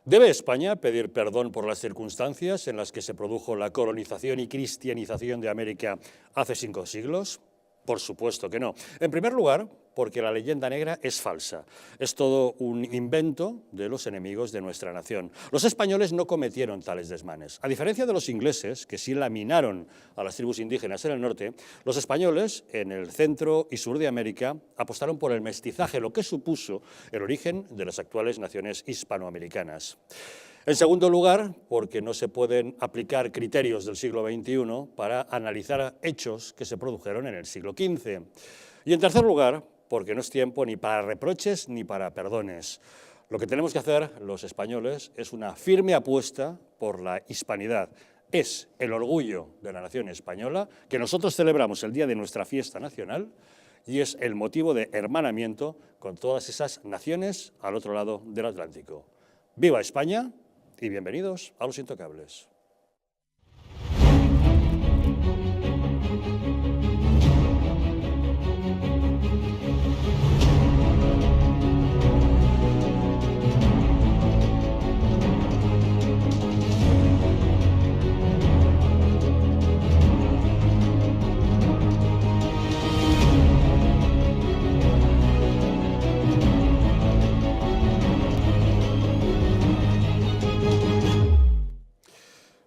¿Debe España pedir perdón por las circunstancias en las que se produjo la colonización y cristianización de América hace 5 siglos? Por supuesto que no. En primer lugar, porque la leyenda negra es falsa. Es todo un invento de los enemigos de nuestra nación. Los españoles no cometieron tales desmanes. A diferencia de los ingleses, que sí laminaron a las tribus indígenas en el norte, los españoles, en el centro y sur de América, apostaron por el mestizaje, lo que supuso el origen de las actuales naciones hispanoamericanas. En segundo lugar, porque no se pueden aplicar criterios del siglo XXI para analizar hechos que se produjeron en el siglo XV. Y en tercer lugar, porque no es tiempo ni para reproches ni para perdones. Lo que tenemos que hacer los españoles es una firme apuesta por la hispanidad. Es el orgullo de la nación española, que nosotros celebramos el día de nuestra fiesta nacional, y es el motivo de hermanamiento con todas esas naciones al otro lado del Atlántico. ¡Viva España! Y bienvenidos a Los Intocables.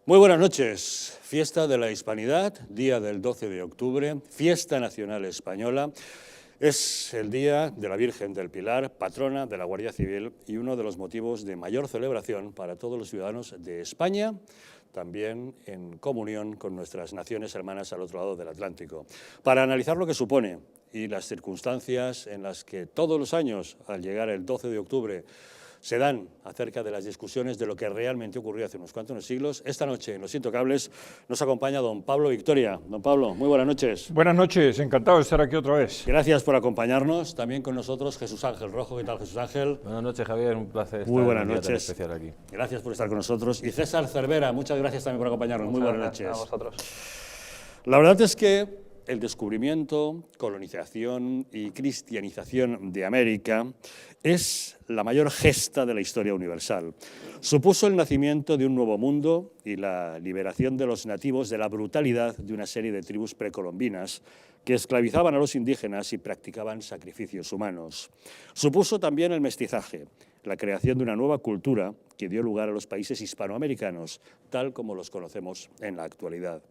Muy buenas noches. Fiesta de la Hispanidad, día del 12 de octubre, fiesta nacional española. Es el día de la Virgen del Pilar, patrona de la Guardia Civil y uno de los motivos de mayor celebración para todos los ciudadanos de España, también en comunión con nuestras naciones hermanas al otro lado del Atlántico. Para analizar lo que supone y las circunstancias en las que todos los años, al llegar el 12 de octubre, se dan acerca de las discusiones de lo que realmente ocurrió hace unos cuantos siglos. Esta noche en Los Intocables nos acompaña don Pablo Victoria. Don Pablo, muy buenas noches. Buenas noches, encantado de estar aquí otra vez. Gracias por acompañarnos. También con nosotros Jesús Ángel Rojo. ¿Qué tal, Jesús Ángel? Buenas noches, Javier, un placer estar muy buenas en un día tan noches. especial aquí. Gracias por estar con nosotros. Y César Cervera, muchas gracias también por acompañarnos. Muy buenas noches. A vosotros. La verdad es que el descubrimiento, colonización y cristianización de América es la mayor gesta de la historia universal. Supuso el nacimiento de un nuevo mundo y la liberación de los nativos de la brutalidad de una serie de tribus precolombinas que esclavizaban a los indígenas y practicaban sacrificios humanos. Supuso también el mestizaje, la creación de una nueva cultura que dio lugar a los países hispanoamericanos, tal como los conocemos en la actualidad.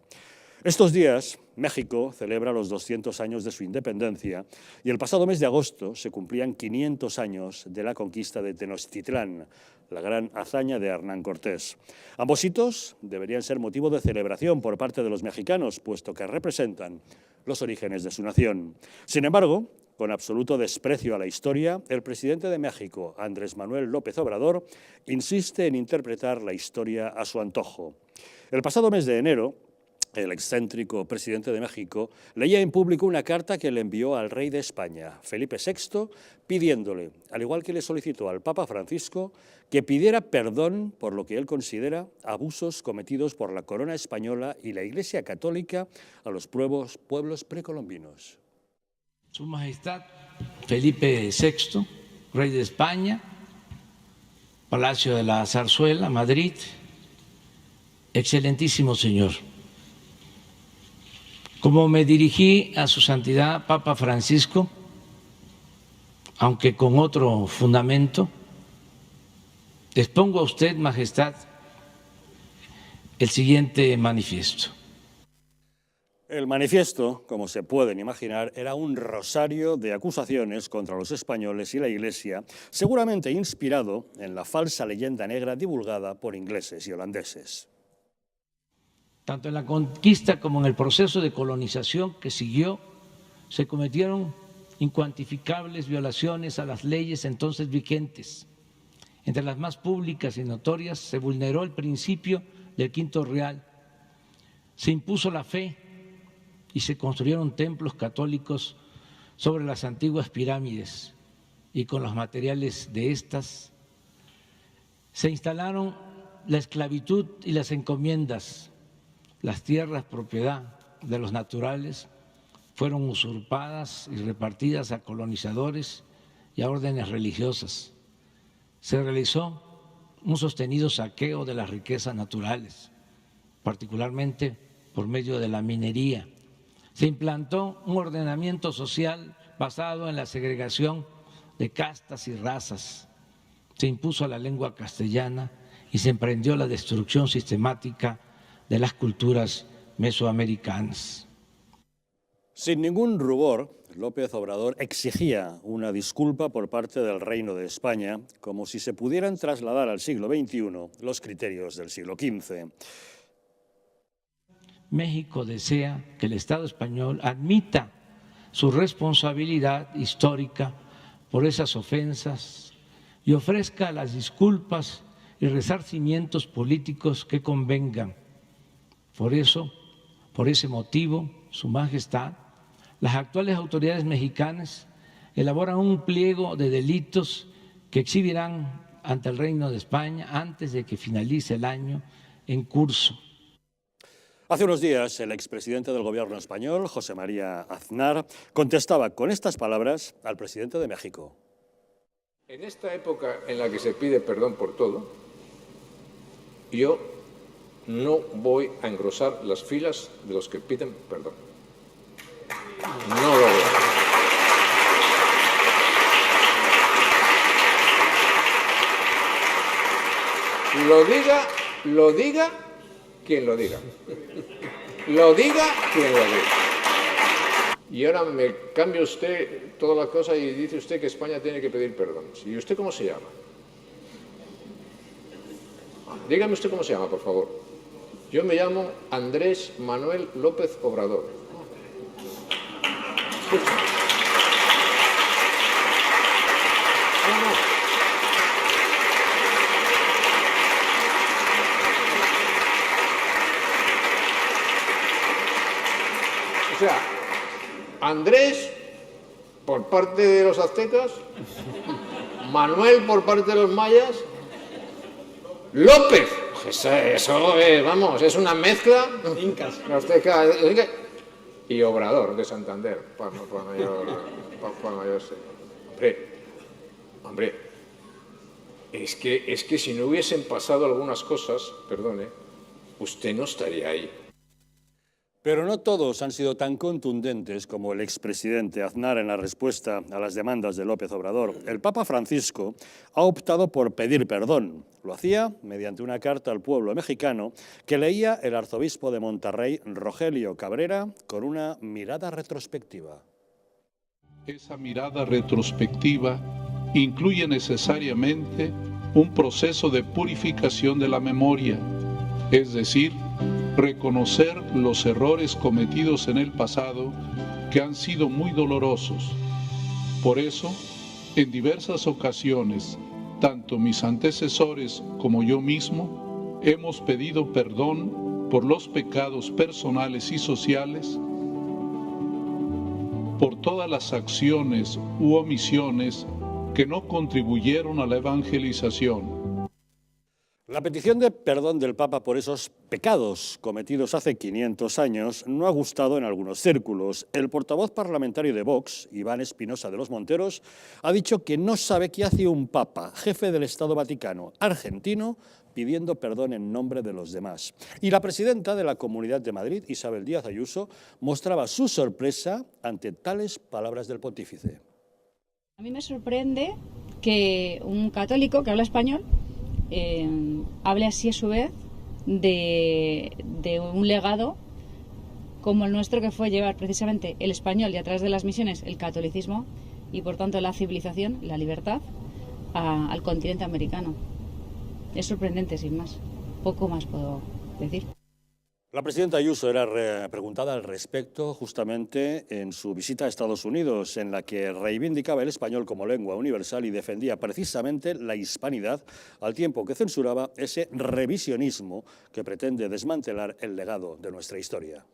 Estos días, México celebra los 200 años de su independencia y el pasado mes de agosto se cumplían 500 años de la conquista de Tenochtitlán, la gran hazaña de Hernán Cortés. Ambos hitos deberían ser motivo de celebración por parte de los mexicanos, puesto que representan los orígenes de su nación. Sin embargo, con absoluto desprecio a la historia, el presidente de México, Andrés Manuel López Obrador, insiste en interpretar la historia a su antojo. El pasado mes de enero, el excéntrico presidente de México leía en público una carta que le envió al rey de España, Felipe VI, pidiéndole, al igual que le solicitó al Papa Francisco, que pidiera perdón por lo que él considera abusos cometidos por la corona española y la Iglesia Católica a los pueblos precolombinos. Su Majestad Felipe VI, rey de España, Palacio de la Zarzuela, Madrid, excelentísimo señor. Como me dirigí a su santidad Papa Francisco, aunque con otro fundamento, expongo a usted, Majestad, el siguiente manifiesto. El manifiesto, como se pueden imaginar, era un rosario de acusaciones contra los españoles y la Iglesia, seguramente inspirado en la falsa leyenda negra divulgada por ingleses y holandeses. Tanto en la conquista como en el proceso de colonización que siguió, se cometieron incuantificables violaciones a las leyes entonces vigentes. Entre las más públicas y notorias se vulneró el principio del Quinto Real, se impuso la fe y se construyeron templos católicos sobre las antiguas pirámides y con los materiales de estas se instalaron la esclavitud y las encomiendas. Las tierras propiedad de los naturales fueron usurpadas y repartidas a colonizadores y a órdenes religiosas. Se realizó un sostenido saqueo de las riquezas naturales, particularmente por medio de la minería. Se implantó un ordenamiento social basado en la segregación de castas y razas. Se impuso la lengua castellana y se emprendió la destrucción sistemática de las culturas mesoamericanas. Sin ningún rubor, López Obrador exigía una disculpa por parte del Reino de España, como si se pudieran trasladar al siglo XXI los criterios del siglo XV. México desea que el Estado español admita su responsabilidad histórica por esas ofensas y ofrezca las disculpas y resarcimientos políticos que convengan. Por eso, por ese motivo, Su Majestad, las actuales autoridades mexicanas elaboran un pliego de delitos que exhibirán ante el Reino de España antes de que finalice el año en curso. Hace unos días, el expresidente del gobierno español, José María Aznar, contestaba con estas palabras al presidente de México. En esta época en la que se pide perdón por todo, yo no voy a engrosar las filas de los que piden perdón. No lo voy. Lo diga quien lo diga. Lo diga quien lo diga. Y ahora me cambia usted toda la cosa y dice usted que España tiene que pedir perdón. ¿Y usted cómo se llama? Dígame usted cómo se llama, por favor. Yo me llamo Andrés Manuel López Obrador. Escucha. No. O sea, Andrés por parte de los aztecas, Manuel por parte de los mayas, López, eso es, vamos, es una mezcla. Incas. Y Obrador de Santander, para mayor ser. Hombre, es que si no hubiesen pasado algunas cosas, perdone, usted no estaría ahí. Pero no todos han sido tan contundentes como el expresidente Aznar en la respuesta a las demandas de López Obrador. El Papa Francisco ha optado por pedir perdón. Lo hacía mediante una carta al pueblo mexicano que leía el arzobispo de Monterrey, Rogelio Cabrera, con una mirada retrospectiva. Esa mirada retrospectiva incluye necesariamente un proceso de purificación de la memoria, es decir, reconocer los errores cometidos en el pasado que han sido muy dolorosos. Por eso, en diversas ocasiones, tanto mis antecesores como yo mismo hemos pedido perdón por los pecados personales y sociales, por todas las acciones u omisiones que no contribuyeron a la evangelización. La petición de perdón del Papa por esos pecados cometidos hace 500 años no ha gustado en algunos círculos. El portavoz parlamentario de Vox, Iván Espinosa de los Monteros, ha dicho que no sabe qué hace un Papa, jefe del Estado Vaticano, argentino, pidiendo perdón en nombre de los demás. Y la presidenta de la Comunidad de Madrid, Isabel Díaz Ayuso, mostraba su sorpresa ante tales palabras del pontífice. A mí me sorprende que un católico que habla español hable así a su vez de un legado como el nuestro, que fue llevar precisamente el español y a través de las misiones el catolicismo y por tanto la civilización, la libertad al continente americano. Es sorprendente, sin más. Poco más puedo decir. La presidenta Ayuso era preguntada al respecto justamente en su visita a Estados Unidos, en la que reivindicaba el español como lengua universal y defendía precisamente la hispanidad, al tiempo que censuraba ese revisionismo que pretende desmantelar el legado de nuestra historia.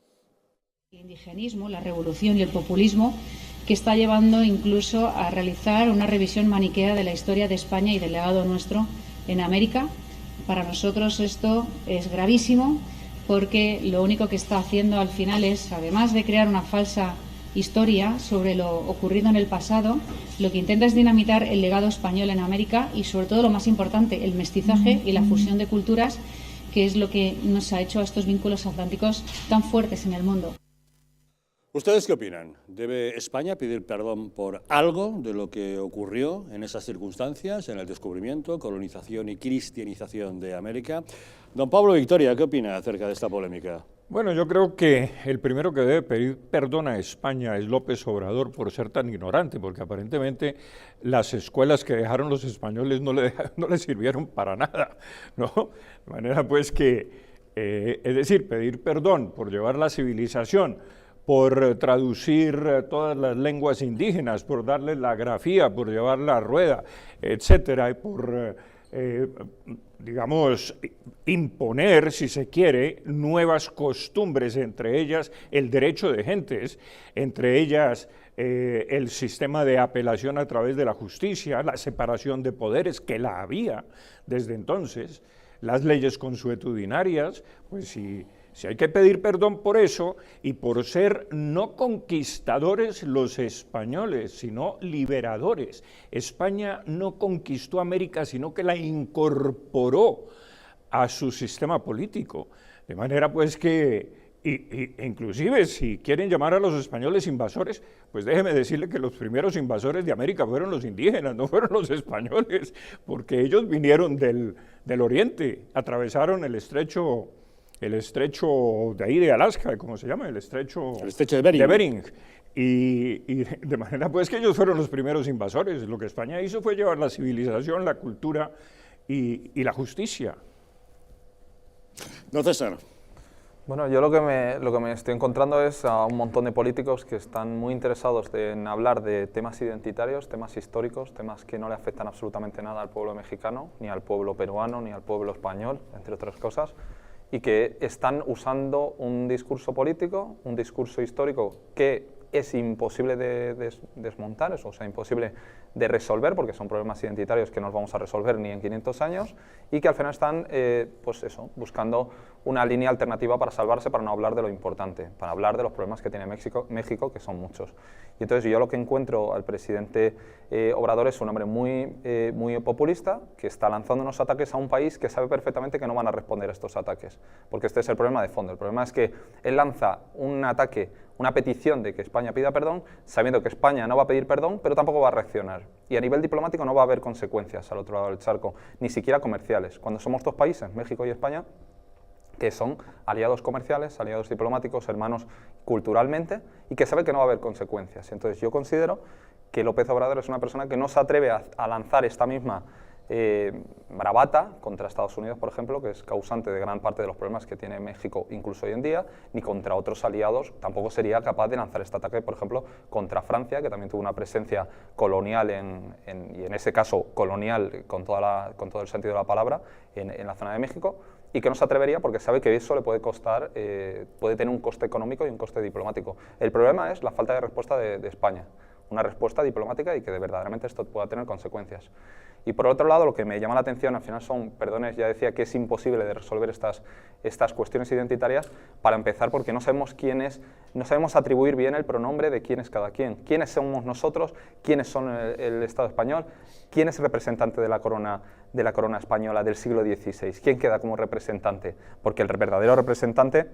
El indigenismo, la revolución y el populismo que está llevando incluso a realizar una revisión maniquea de la historia de España y del legado nuestro en América. Para nosotros esto es gravísimo, porque lo único que está haciendo al final es, además de crear una falsa historia, sobre lo ocurrido en el pasado, lo que intenta es dinamitar el legado español en América y, sobre todo, lo más importante, el mestizaje y la fusión de culturas, que es lo que nos ha hecho a estos vínculos atlánticos tan fuertes en el mundo. ¿Ustedes qué opinan? ¿Debe España pedir perdón por algo de lo que ocurrió en esas circunstancias, en el descubrimiento, colonización y cristianización de América? Don Pablo Victoria, ¿qué opina acerca de esta polémica? Bueno, yo creo que el primero que debe pedir perdón a España es López Obrador por ser tan ignorante, porque aparentemente las escuelas que dejaron los españoles no le sirvieron para nada, ¿no? De manera pues que, es decir, pedir perdón por llevar la civilización, por traducir todas las lenguas indígenas, por darles la grafía, por llevar la rueda, etcétera, y por, digamos, imponer, si se quiere, nuevas costumbres, entre ellas el derecho de gentes, entre ellas el sistema de apelación a través de la justicia, la separación de poderes, que la había desde entonces, las leyes consuetudinarias, pues si hay que pedir perdón por eso y por ser no conquistadores los españoles, sino liberadores. España no conquistó América, sino que la incorporó a su sistema político. De manera pues que, inclusive si quieren llamar a los españoles invasores, pues déjeme decirle que los primeros invasores de América fueron los indígenas, no fueron los españoles, porque ellos vinieron del oriente, atravesaron el estrecho de ahí de Alaska, ¿cómo se llama? El estrecho de Bering. Y de manera pues que ellos fueron los primeros invasores. Lo que España hizo fue llevar la civilización, la cultura y la justicia. No, César. Bueno, yo lo que me estoy encontrando es a un montón de políticos que están muy interesados en hablar de temas identitarios, temas históricos, temas que no le afectan absolutamente nada al pueblo mexicano, ni al pueblo peruano, ni al pueblo español, entre otras cosas, y que están usando un discurso político, un discurso histórico que es imposible de desmontar, o sea, imposible de resolver, porque son problemas identitarios que no los vamos a resolver ni en 500 años, y que al final están, pues eso, buscando una línea alternativa para salvarse, para no hablar de lo importante, para hablar de los problemas que tiene México, que son muchos. Y entonces yo lo que encuentro al presidente Obrador es un hombre muy populista, que está lanzando unos ataques a un país que sabe perfectamente que no van a responder a estos ataques, porque este es el problema de fondo. El problema es que él lanza un ataque, una petición de que España pida perdón, sabiendo que España no va a pedir perdón, pero tampoco va a reaccionar. Y a nivel diplomático no va a haber consecuencias al otro lado del charco, ni siquiera comerciales. Cuando somos dos países, México y España, que son aliados comerciales, aliados diplomáticos, hermanos culturalmente, y que sabe que no va a haber consecuencias. Entonces yo considero que López Obrador es una persona que no se atreve a lanzar esta misma bravata contra Estados Unidos, por ejemplo, que es causante de gran parte de los problemas que tiene México incluso hoy en día, ni contra otros aliados. Tampoco sería capaz de lanzar este ataque, por ejemplo, contra Francia, que también tuvo una presencia colonial, y en ese caso colonial con todo el sentido de la palabra, en la zona de México, y que no se atrevería porque sabe que eso le puede costar, puede tener un coste económico y un coste diplomático. El problema es la falta de respuesta de España, una respuesta diplomática y que verdaderamente esto pueda tener consecuencias. Y por otro lado, lo que me llama la atención al final son, perdones, ya decía que es imposible de resolver estas cuestiones identitarias, para empezar porque no sabemos no sabemos atribuir bien el pronombre de quién es cada quien, quiénes somos nosotros, quiénes son el Estado español, quién es el representante de la corona española del siglo XVI, quién queda como representante, porque el verdadero representante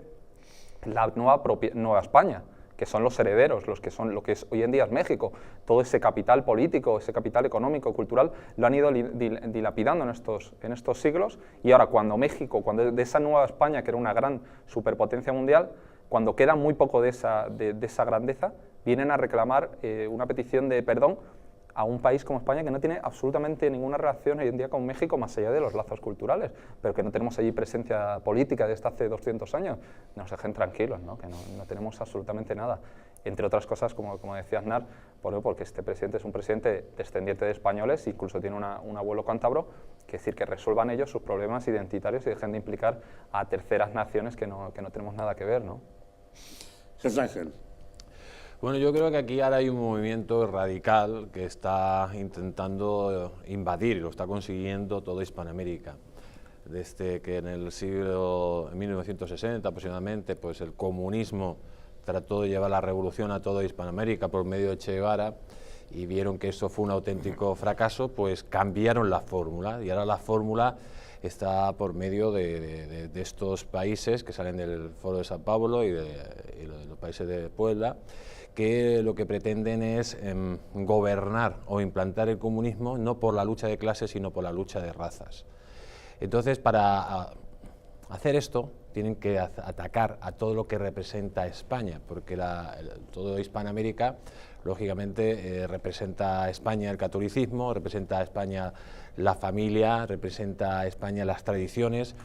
es la nueva España, que son los herederos, lo que es hoy en día es México. Todo ese capital político, ese capital económico, cultural, lo han ido dilapidando en estos siglos, y ahora cuando México, cuando de esa nueva España, que era una gran superpotencia mundial, cuando queda muy poco de esa grandeza, vienen a reclamar una petición de perdón a un país como España, que no tiene absolutamente ninguna relación hoy en día con México, más allá de los lazos culturales, pero que no tenemos allí presencia política desde hace 200 años. Nos dejen tranquilos, ¿no? Que no tenemos absolutamente nada. Entre otras cosas, como decía Aznar, porque este presidente es un presidente descendiente de españoles, incluso tiene un abuelo cántabro, que decir que resuelvan ellos sus problemas identitarios y dejen de implicar a terceras naciones que no tenemos nada que ver, ¿no? Jesús Ángel. Bueno, yo creo que aquí ahora hay un movimiento radical que está intentando invadir, y lo está consiguiendo, toda Hispanoamérica. Desde que en 1960 aproximadamente, pues el comunismo trató de llevar la revolución a toda Hispanoamérica por medio de Che Guevara, y vieron que eso fue un auténtico fracaso, pues cambiaron la fórmula, y ahora la fórmula está por medio de estos países que salen del Foro de Sao Paulo y de los países de Puebla, que lo que pretenden es gobernar o implantar el comunismo no por la lucha de clases, sino por la lucha de razas. Entonces, para hacer esto, tienen que atacar a todo lo que representa España, porque todo Hispanoamérica, lógicamente, representa a España el catolicismo, representa a España la familia, representa a España las tradiciones,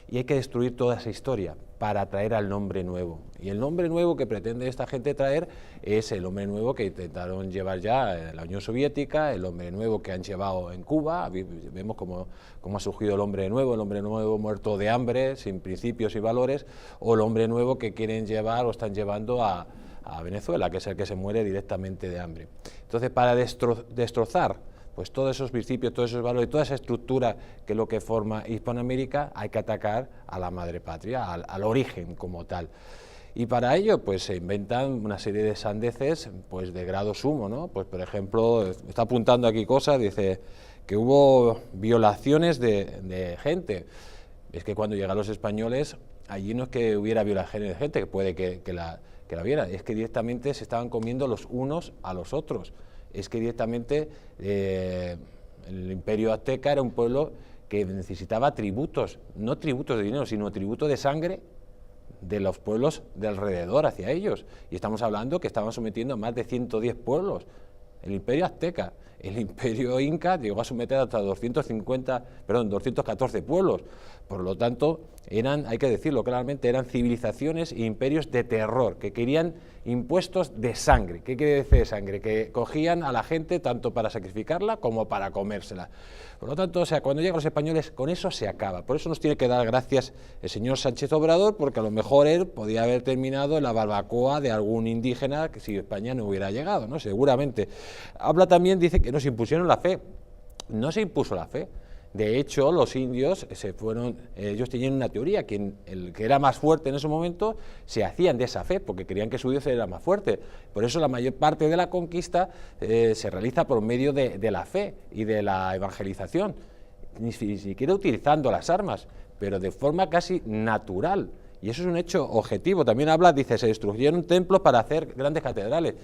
y hay que destruir toda esa historia para traer al nombre nuevo. Y el nombre nuevo que pretende esta gente traer es el hombre nuevo que intentaron llevar ya en la Unión Soviética, el hombre nuevo que han llevado en Cuba. Vemos cómo ha surgido el hombre nuevo muerto de hambre, sin principios y valores, o el hombre nuevo que quieren llevar o están llevando a Venezuela, que es el que se muere directamente de hambre. Entonces, para destrozar pues todos esos principios, todos esos valores, toda esa estructura que es lo que forma Hispanoamérica, hay que atacar a la madre patria, al origen como tal. Y para ello, pues se inventan una serie de sandeces, pues de grado sumo, ¿no? Pues por ejemplo, está apuntando aquí cosas, dice que hubo violaciones de gente. Es que cuando llegan los españoles, allí no es que hubiera violaciones de gente, que puede que la viera, es que directamente se estaban comiendo los unos a los otros. Es que directamente el Imperio Azteca era un pueblo que necesitaba tributos, no tributos de dinero, sino tributos de sangre de los pueblos de alrededor hacia ellos. Y estamos hablando que estaban sometiendo a más de 110 pueblos. El Imperio Azteca, el Imperio Inca llegó a someter hasta 214 pueblos. Por lo tanto, hay que decirlo claramente, eran civilizaciones e imperios de terror, que querían impuestos de sangre. ¿Qué quiere decir de sangre? Que cogían a la gente tanto para sacrificarla como para comérsela. Por lo tanto, o sea, cuando llegan los españoles, con eso se acaba. Por eso nos tiene que dar gracias el señor Sánchez Obrador, porque a lo mejor él podía haber terminado en la barbacoa de algún indígena que si España no hubiera llegado, ¿no? Seguramente. Habla también, dice que nos impusieron la fe. No se impuso la fe. De hecho, los indios ellos tenían una teoría, que el que era más fuerte en ese momento se hacían de esa fe, porque creían que su Dios era más fuerte. Por eso la mayor parte de la conquista se realiza por medio de la fe y de la evangelización, ni siquiera utilizando las armas, pero de forma casi natural. Y eso es un hecho objetivo. También dice, se destruyeron templos para hacer grandes catedrales.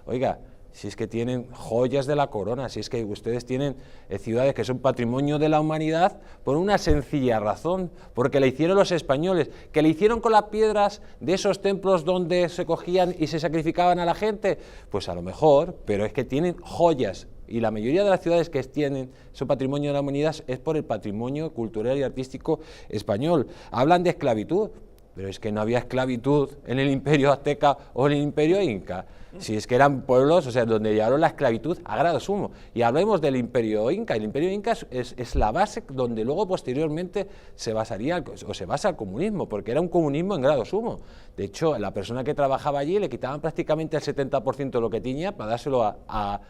Oiga, si es que tienen joyas de la corona, si es que ustedes tienen ciudades que son patrimonio de la humanidad por una sencilla razón, porque la hicieron los españoles, que le hicieron con las piedras de esos templos donde se cogían y se sacrificaban a la gente, pues a lo mejor, pero es que tienen joyas, y la mayoría de las ciudades que tienen su patrimonio de la humanidad es por el patrimonio cultural y artístico español. Hablan de esclavitud, pero es que no había esclavitud en el Imperio Azteca o en el Imperio Inca. Si es que eran pueblos, o sea, donde llevaron la esclavitud a grado sumo. Y hablemos del Imperio Inca. El Imperio Inca es la base donde luego posteriormente se basa el comunismo, porque era un comunismo en grado sumo. De hecho, la persona que trabajaba allí le quitaban prácticamente el 70% de lo que tenía para dárselo a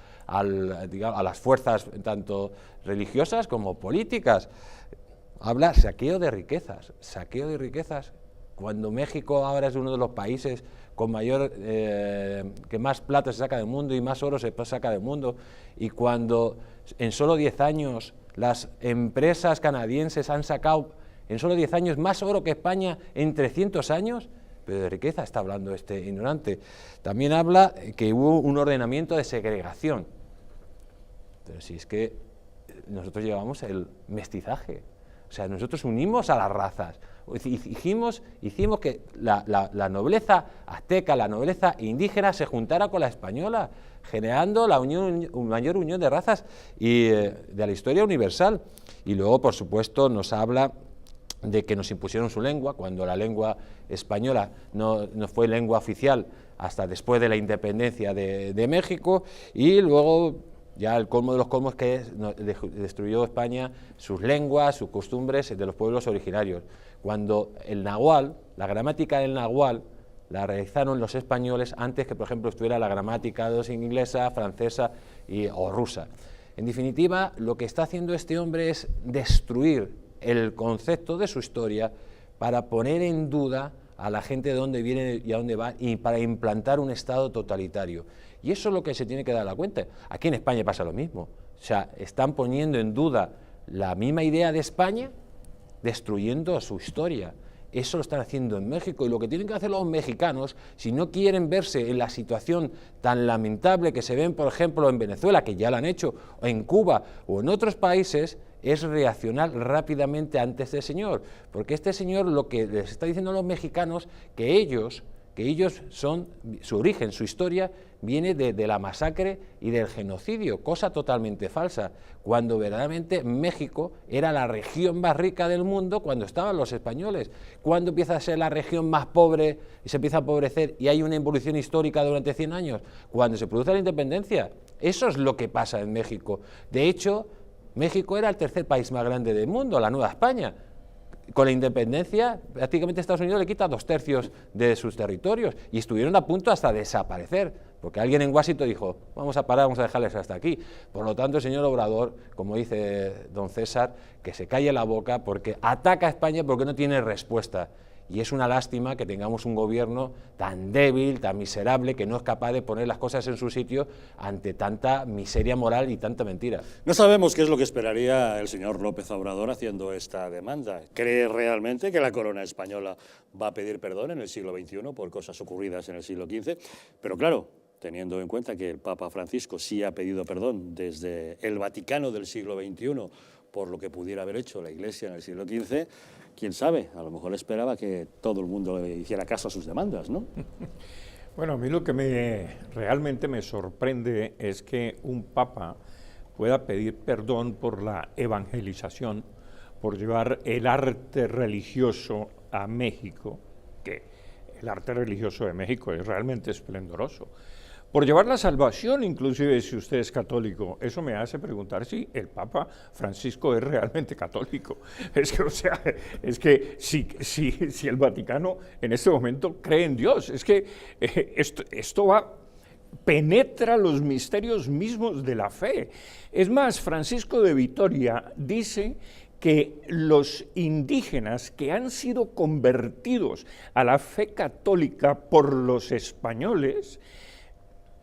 las fuerzas tanto religiosas como políticas. Habla saqueo de riquezas. Cuando México ahora es uno de los países con que más plata se saca del mundo y más oro se saca del mundo, y cuando en solo 10 años las empresas canadienses han sacado en solo 10 años más oro que España en 300 años, pero de riqueza está hablando este ignorante. También habla que hubo un ordenamiento de segregación, pero si es que nosotros llevamos el mestizaje, o sea, nosotros unimos a las razas. Hicimos que la nobleza azteca, la nobleza indígena se juntara con la española, generando mayor unión de razas y de la historia universal. Y luego, por supuesto, nos habla de que nos impusieron su lengua, cuando la lengua española no fue lengua oficial hasta después de la independencia de México, y luego ya el colmo de los colmos, que destruyó España sus lenguas, sus costumbres de los pueblos originarios. Cuando el nahual, la gramática del nahual, la realizaron los españoles antes que, por ejemplo, estuviera la gramática inglesa, francesa o rusa. En definitiva, lo que está haciendo este hombre es destruir el concepto de su historia para poner en duda a la gente de dónde viene y a dónde va, y para implantar un Estado totalitario. Y eso es lo que se tiene que dar la cuenta. Aquí en España pasa lo mismo. O sea, están poniendo en duda la misma idea de España, destruyendo su historia. Eso lo están haciendo en México, y lo que tienen que hacer los mexicanos, si no quieren verse en la situación tan lamentable que se ven, por ejemplo, en Venezuela, que ya lo han hecho, o en Cuba o en otros países, es reaccionar rápidamente ante este señor, porque este señor lo que les está diciendo a los mexicanos, que ellos son, su origen, su historia, viene de la masacre y del genocidio, cosa totalmente falsa, cuando verdaderamente México era la región más rica del mundo cuando estaban los españoles. Cuando empieza a ser la región más pobre y se empieza a empobrecer y hay una involución histórica durante 100 años, cuando se produce la independencia. Eso es lo que pasa en México. De hecho, México era el tercer país más grande del mundo, la Nueva España. Con la independencia, prácticamente Estados Unidos le quita 2/3 de sus territorios y estuvieron a punto hasta de desaparecer, porque alguien en Washington dijo, vamos a parar, vamos a dejarles hasta aquí. Por lo tanto, el señor Obrador, como dice don César, que se calle la boca porque ataca a España porque no tiene respuesta. Y es una lástima que tengamos un gobierno tan débil, tan miserable, que no es capaz de poner las cosas en su sitio ante tanta miseria moral y tanta mentira. No sabemos qué es lo que esperaría el señor López Obrador haciendo esta demanda. ¿Cree realmente que la corona española va a pedir perdón en el siglo XXI por cosas ocurridas en el siglo XV? Pero claro, teniendo en cuenta que el Papa Francisco sí ha pedido perdón desde el Vaticano del siglo XXI por lo que pudiera haber hecho la Iglesia en el siglo XV, quién sabe, a lo mejor esperaba que todo el mundo le hiciera caso a sus demandas, ¿no? Bueno, a mí lo que realmente me sorprende es que un papa pueda pedir perdón por la evangelización, por llevar el arte religioso a México, que el arte religioso de México es realmente esplendoroso, por llevar la salvación, inclusive si usted es católico. Eso me hace preguntar si el Papa Francisco es realmente católico. Es que, o sea, es que si el Vaticano en este momento cree en Dios, es que esto penetra los misterios mismos de la fe. Es más, Francisco de Vitoria dice que los indígenas que han sido convertidos a la fe católica por los españoles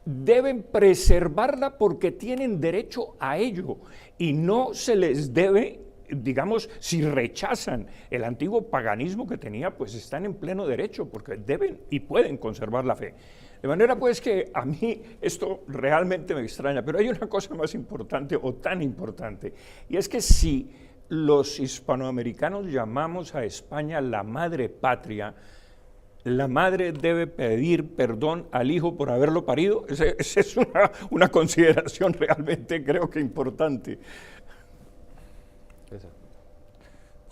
deben preservarla porque tienen derecho a ello y no se les debe, digamos, si rechazan el antiguo paganismo que tenía, pues están en pleno derecho porque deben y pueden conservar la fe. De manera pues que a mí esto realmente me extraña, pero hay una cosa más importante o tan importante, y es que si los hispanoamericanos llamamos a España la madre patria, la madre debe pedir perdón al hijo por haberlo parido. Esa es una consideración realmente, creo que importante.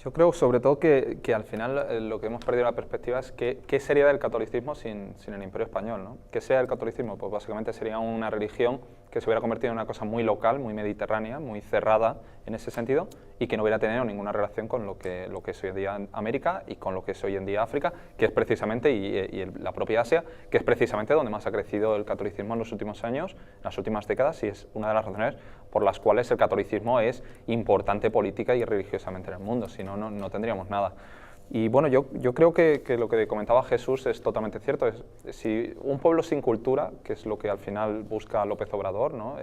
Yo creo sobre todo que al final lo que hemos perdido la perspectiva es qué sería del catolicismo sin el Imperio Español, ¿no? ¿Qué sería el catolicismo? Pues básicamente sería una religión que se hubiera convertido en una cosa muy local, muy mediterránea, muy cerrada en ese sentido, y que no hubiera tenido ninguna relación con lo que es hoy en día América y con lo que es hoy en día África, que es precisamente, y la propia Asia, que es precisamente donde más ha crecido el catolicismo en los últimos años, en las últimas décadas, y es una de las razones por las cuales el catolicismo es importante política y religiosamente en el mundo, si no, no tendríamos nada. Y bueno, yo creo que lo que comentaba Jesús es totalmente cierto. Si un pueblo sin cultura, que es lo que al final busca López Obrador, ¿no?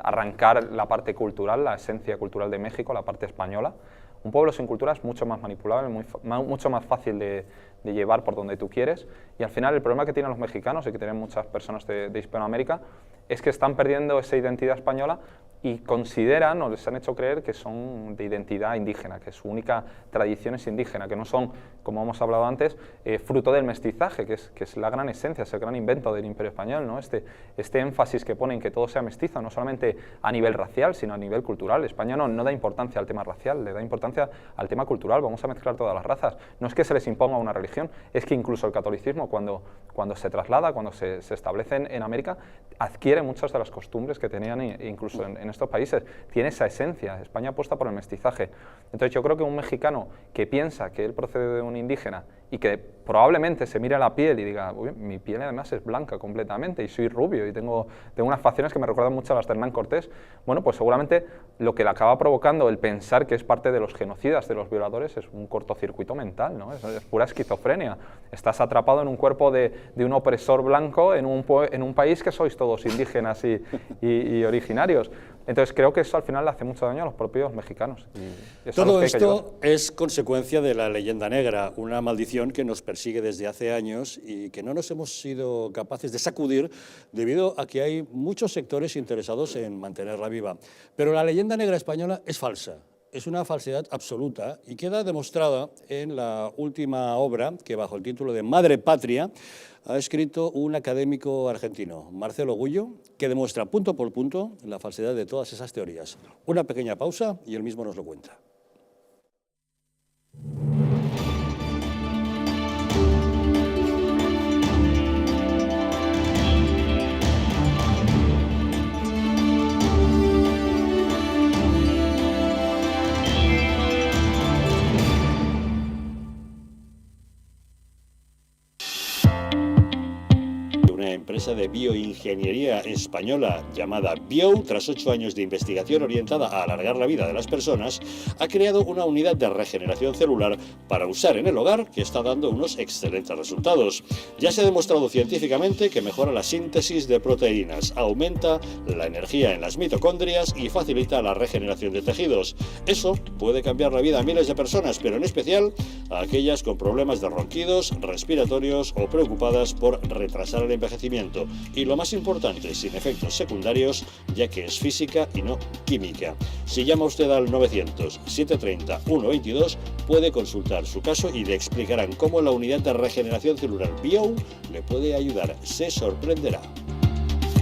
Arrancar la parte cultural, la esencia cultural de México, la parte española, un pueblo sin cultura es mucho más manipulable, mucho más fácil de llevar por donde tú quieres, y al final el problema que tienen los mexicanos y que tienen muchas personas de Hispanoamérica es que están perdiendo esa identidad española y consideran o les han hecho creer que son de identidad indígena, que su única tradición es indígena, que no son, como hemos hablado antes, fruto del mestizaje, que es la gran esencia, es el gran invento del Imperio Español, ¿no? Este énfasis que ponen que todo sea mestizo, no solamente a nivel racial, sino a nivel cultural. España no da importancia al tema racial, le da importancia al tema cultural, vamos a mezclar todas las razas. No es que se les imponga una religión, es que incluso el catolicismo, cuando se traslada, cuando se establece en América, adquiere muchas de las costumbres que tenían incluso en estos países. Tiene esa esencia. España apuesta por el mestizaje. Entonces yo creo que un mexicano que piensa que él procede de un indígena y que probablemente se mire a la piel y diga, uy, mi piel además es blanca completamente y soy rubio y tengo unas facciones que me recuerdan mucho a las de Hernán Cortés, bueno, pues seguramente lo que le acaba provocando el pensar que es parte de los genocidas, de los violadores, es un cortocircuito mental, ¿no? Es pura esquizofrenia. Estás atrapado en un cuerpo de un opresor blanco en un país que sois todos indígenas y originarios. Entonces creo que eso al final le hace mucho daño a los propios mexicanos. Todo esto es consecuencia de la leyenda negra, una maldición que nos persigue desde hace años y que no nos hemos sido capaces de sacudir debido a que hay muchos sectores interesados en mantenerla viva. Pero la leyenda negra española es falsa. Es una falsedad absoluta y queda demostrada en la última obra que, bajo el título de Madre Patria, ha escrito un académico argentino, Marcelo Gullo, que demuestra punto por punto la falsedad de todas esas teorías. Una pequeña pausa y él mismo nos lo cuenta. Empresa de bioingeniería española llamada Bio, tras 8 años de investigación orientada a alargar la vida de las personas, ha creado una unidad de regeneración celular para usar en el hogar que está dando unos excelentes resultados. Ya se ha demostrado científicamente que mejora la síntesis de proteínas, aumenta la energía en las mitocondrias y facilita la regeneración de tejidos. Eso puede cambiar la vida a miles de personas, pero en especial a aquellas con problemas de ronquidos, respiratorios o preocupadas por retrasar el envejecimiento. Y lo más importante, sin efectos secundarios, ya que es física y no química. Si llama usted al 900-730-122, puede consultar su caso y le explicarán cómo la unidad de regeneración celular Bio le puede ayudar. Se sorprenderá.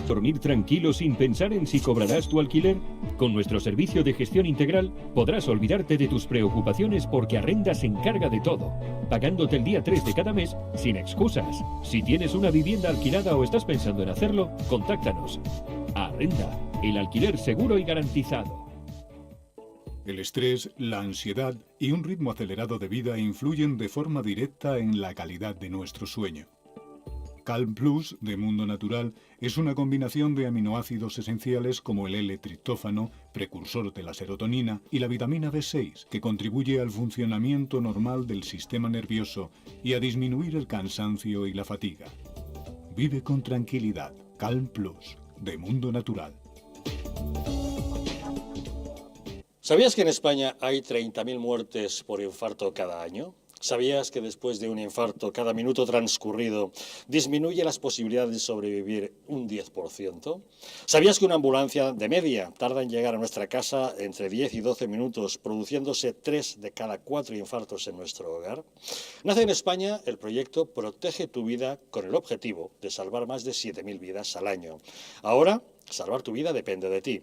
¿Dormir tranquilo sin pensar en si cobrarás tu alquiler? Con nuestro servicio de gestión integral podrás olvidarte de tus preocupaciones porque Arrenda se encarga de todo, pagándote el día 3 de cada mes sin excusas. Si tienes una vivienda alquilada o estás pensando en hacerlo, contáctanos. Arrenda, el alquiler seguro y garantizado. El estrés, la ansiedad y un ritmo acelerado de vida influyen de forma directa en la calidad de nuestro sueño. Calm Plus de Mundo Natural es una combinación de aminoácidos esenciales como el L-triptófano, precursor de la serotonina, y la vitamina B6, que contribuye al funcionamiento normal del sistema nervioso y a disminuir el cansancio y la fatiga. Vive con tranquilidad. Calm Plus de Mundo Natural. ¿Sabías que en España hay 30.000 muertes por infarto cada año? ¿Sabías que después de un infarto, cada minuto transcurrido disminuye las posibilidades de sobrevivir un 10%? ¿Sabías que una ambulancia de media tarda en llegar a nuestra casa entre 10 y 12 minutos, produciéndose 3 de cada 4 infartos en nuestro hogar? Nace en España el proyecto Protege tu Vida con el objetivo de salvar más de 7.000 vidas al año. Ahora, salvar tu vida depende de ti.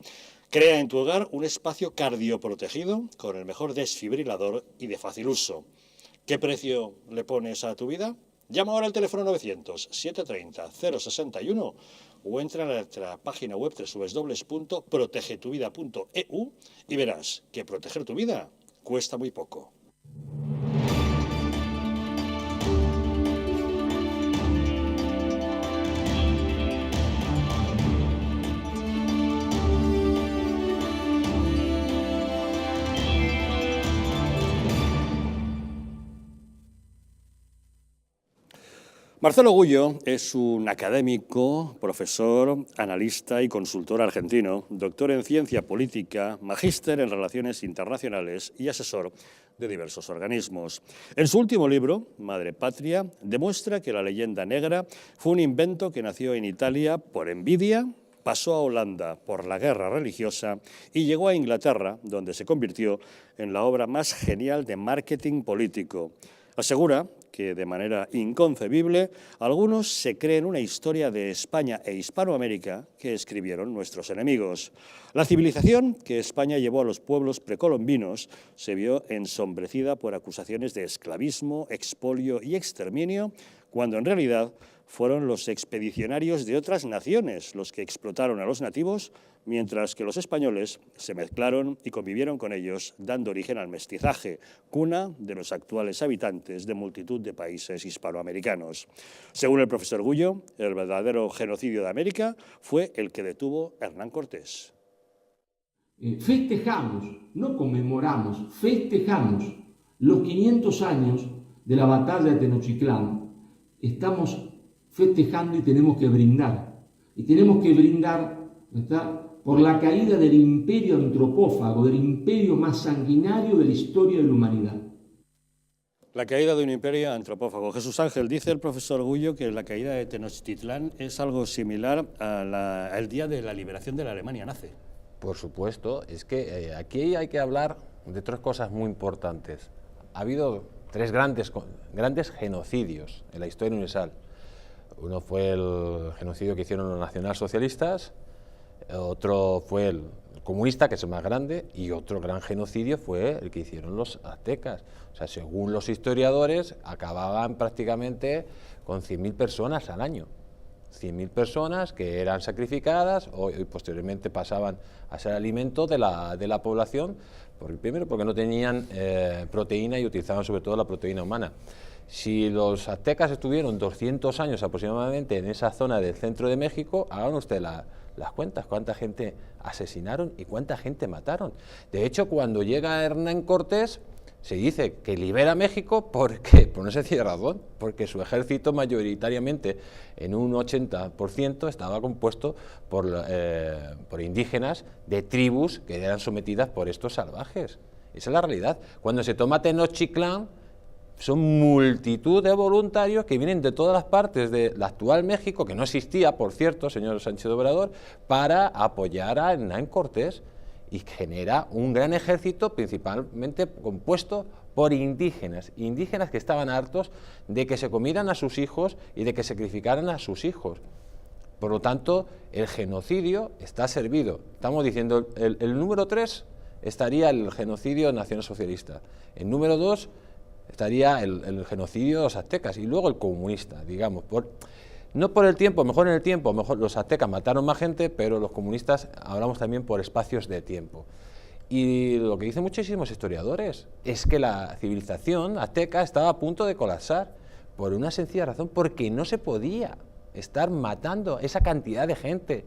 Crea en tu hogar un espacio cardioprotegido con el mejor desfibrilador y de fácil uso. ¿Qué precio le pones a tu vida? Llama ahora al teléfono 900-730-061 o entra en nuestra página web www.protegetuvida.eu y verás que proteger tu vida cuesta muy poco. Marcelo Gullo es un académico, profesor, analista y consultor argentino, doctor en ciencia política, magíster en relaciones internacionales y asesor de diversos organismos. En su último libro, Madre Patria, demuestra que la leyenda negra fue un invento que nació en Italia por envidia, pasó a Holanda por la guerra religiosa y llegó a Inglaterra, donde se convirtió en la obra más genial de marketing político. Asegura que de manera inconcebible algunos se creen una historia de España e Hispanoamérica que escribieron nuestros enemigos. La civilización que España llevó a los pueblos precolombinos se vio ensombrecida por acusaciones de esclavismo, expolio y exterminio, cuando en realidad fueron los expedicionarios de otras naciones los que explotaron a los nativos, mientras que los españoles se mezclaron y convivieron con ellos, dando origen al mestizaje, cuna de los actuales habitantes de multitud de países hispanoamericanos. Según el profesor Gullo, el verdadero genocidio de América fue el que detuvo Hernán Cortés. Festejamos, no conmemoramos, festejamos los 500 años de la batalla de Tenochtitlán. Estamos festejando y tenemos que brindar. Y tenemos que brindar, ¿está?, por la caída del imperio antropófago, del imperio más sanguinario de la historia de la humanidad. La caída de un imperio antropófago. Jesús Ángel, dice el profesor Gullo que la caída de Tenochtitlán es algo similar al día de la liberación de la Alemania nazi. Por supuesto, es que aquí hay que hablar de tres cosas muy importantes. Ha habido tres grandes genocidios en la historia universal. Uno fue el genocidio que hicieron los nacionalsocialistas, otro fue el comunista, que es el más grande, y otro gran genocidio fue el que hicieron los aztecas. O sea, según los historiadores, acababan prácticamente con 100.000 personas al año. 100.000 personas que eran sacrificadas y posteriormente pasaban a ser alimento de la población, primero porque no tenían proteína y utilizaban sobre todo la proteína humana. Si los aztecas estuvieron 200 años aproximadamente en esa zona del centro de México, hagan ustedes las cuentas, cuánta gente asesinaron y cuánta gente mataron. De hecho, cuando llega Hernán Cortés, se dice que libera México porque, por una sencilla razón, porque su ejército mayoritariamente, en un 80%, estaba compuesto por indígenas de tribus que eran sometidas por estos salvajes. Esa es la realidad. Cuando se toma Tenochtitlán, son multitud de voluntarios que vienen de todas las partes del actual México, que no existía, por cierto, señor Sánchez Obrador, para apoyar a Hernán Cortés, y genera un gran ejército principalmente compuesto por indígenas que estaban hartos de que se comieran a sus hijos y de que sacrificaran a sus hijos. Por lo tanto, el genocidio está servido. Estamos diciendo, el número 3 estaría el genocidio nacionalsocialista, el número 2 estaría el genocidio de los aztecas y luego el comunista, digamos. No por el tiempo, mejor en el tiempo, mejor los aztecas mataron más gente, pero los comunistas hablamos también por espacios de tiempo. Y lo que dicen muchísimos historiadores es que la civilización azteca estaba a punto de colapsar por una sencilla razón, porque no se podía estar matando esa cantidad de gente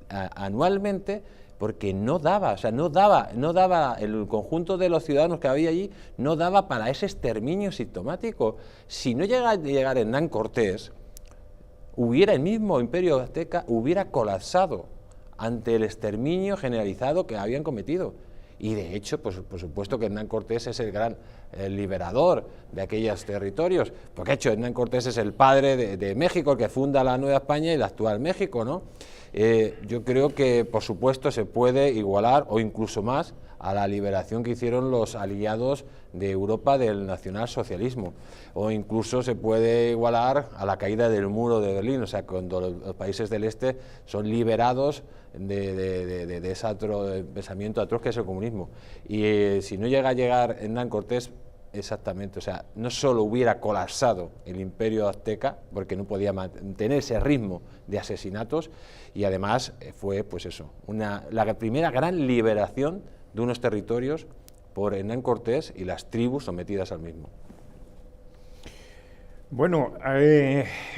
anualmente, porque no daba, o sea, no daba el conjunto de los ciudadanos que había allí, no daba para ese exterminio sistemático. Si no llega a llegar Hernán Cortés, el mismo imperio azteca hubiera colapsado ante el exterminio generalizado que habían cometido. Y de hecho, pues, por supuesto que Hernán Cortés es el gran liberador de aquellos territorios, porque de hecho Hernán Cortés es el padre de México, el que funda la Nueva España y el actual México, ¿no? Yo creo que, por supuesto, se puede igualar o incluso más a la liberación que hicieron los aliados de Europa del nacionalsocialismo, o incluso se puede igualar a la caída del muro de Berlín, o sea, cuando los países del este son liberados de ese pensamiento atroz que es el comunismo. Y si no llega a llegar Hernán Cortés, exactamente, o sea, no solo hubiera colapsado el imperio azteca, porque no podía mantener ese ritmo de asesinatos, y además fue, pues eso, la primera gran liberación de unos territorios por Hernán Cortés y las tribus sometidas al mismo. Bueno,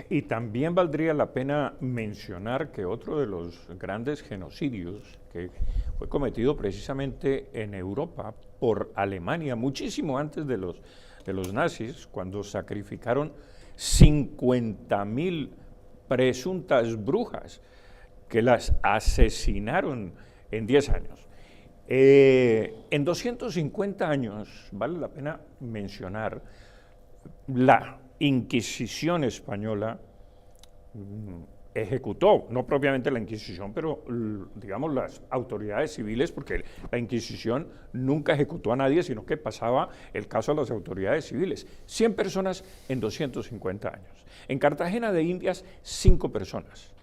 y también valdría la pena mencionar que otro de los grandes genocidios que fue cometido precisamente en Europa por Alemania, muchísimo antes de los nazis, cuando sacrificaron 50.000 presuntas brujas que las asesinaron en 10 años. En 250 años, vale la pena mencionar, la Inquisición española ejecutó, no propiamente la Inquisición, pero digamos las autoridades civiles, porque la Inquisición nunca ejecutó a nadie, sino que pasaba el caso a las autoridades civiles. 100 personas en 250 años. En Cartagena de Indias, 5 personas.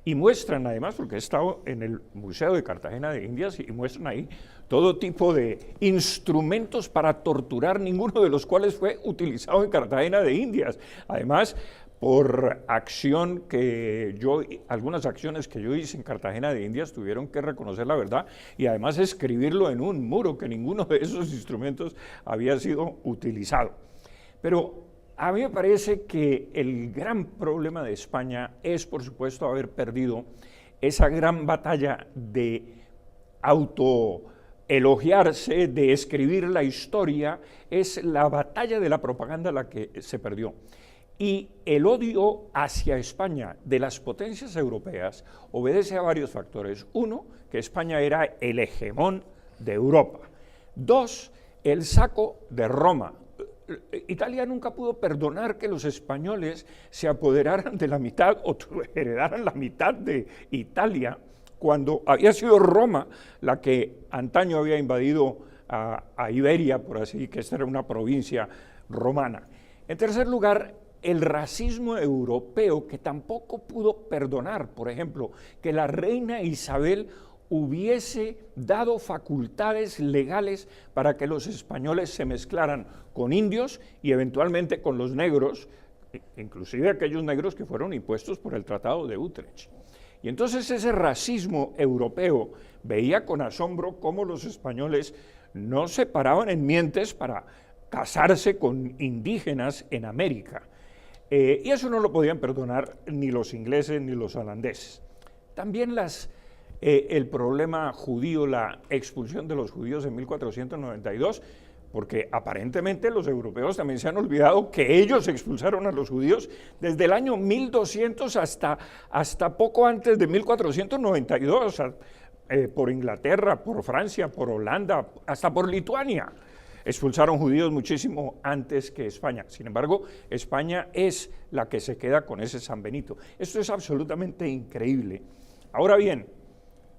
Y muestran además, porque he estado en el Museo de Cartagena de Indias y muestran ahí todo tipo de instrumentos para torturar, ninguno de los cuales fue utilizado en Cartagena de Indias. Además, por acción algunas acciones que yo hice en Cartagena de Indias tuvieron que reconocer la verdad y además escribirlo en un muro, que ninguno de esos instrumentos había sido utilizado. Pero a mí me parece que el gran problema de España es, por supuesto, haber perdido esa gran batalla de autoelogiarse, de escribir la historia, es la batalla de la propaganda la que se perdió. Y el odio hacia España de las potencias europeas obedece a varios factores. Uno, que España era el hegemón de Europa. Dos, el saco de Roma. Italia nunca pudo perdonar que los españoles se apoderaran de la mitad o heredaran la mitad de Italia, cuando había sido Roma la que antaño había invadido a Iberia, por así, que esta era una provincia romana. En tercer lugar, el racismo europeo, que tampoco pudo perdonar, por ejemplo, que la reina Isabel hubiese dado facultades legales para que los españoles se mezclaran con indios y eventualmente con los negros, inclusive aquellos negros que fueron impuestos por el Tratado de Utrecht. Y entonces ese racismo europeo veía con asombro cómo los españoles no se paraban en mientes para casarse con indígenas en América. Y eso no lo podían perdonar ni los ingleses ni los holandeses. También el problema judío, la expulsión de los judíos en 1492, porque aparentemente los europeos también se han olvidado que ellos expulsaron a los judíos desde el año 1200 hasta poco antes de 1492, por Inglaterra, por Francia, por Holanda, hasta por Lituania. Expulsaron judíos muchísimo antes que España. Sin embargo, España es la que se queda con ese San Benito. Esto es absolutamente increíble. Ahora bien,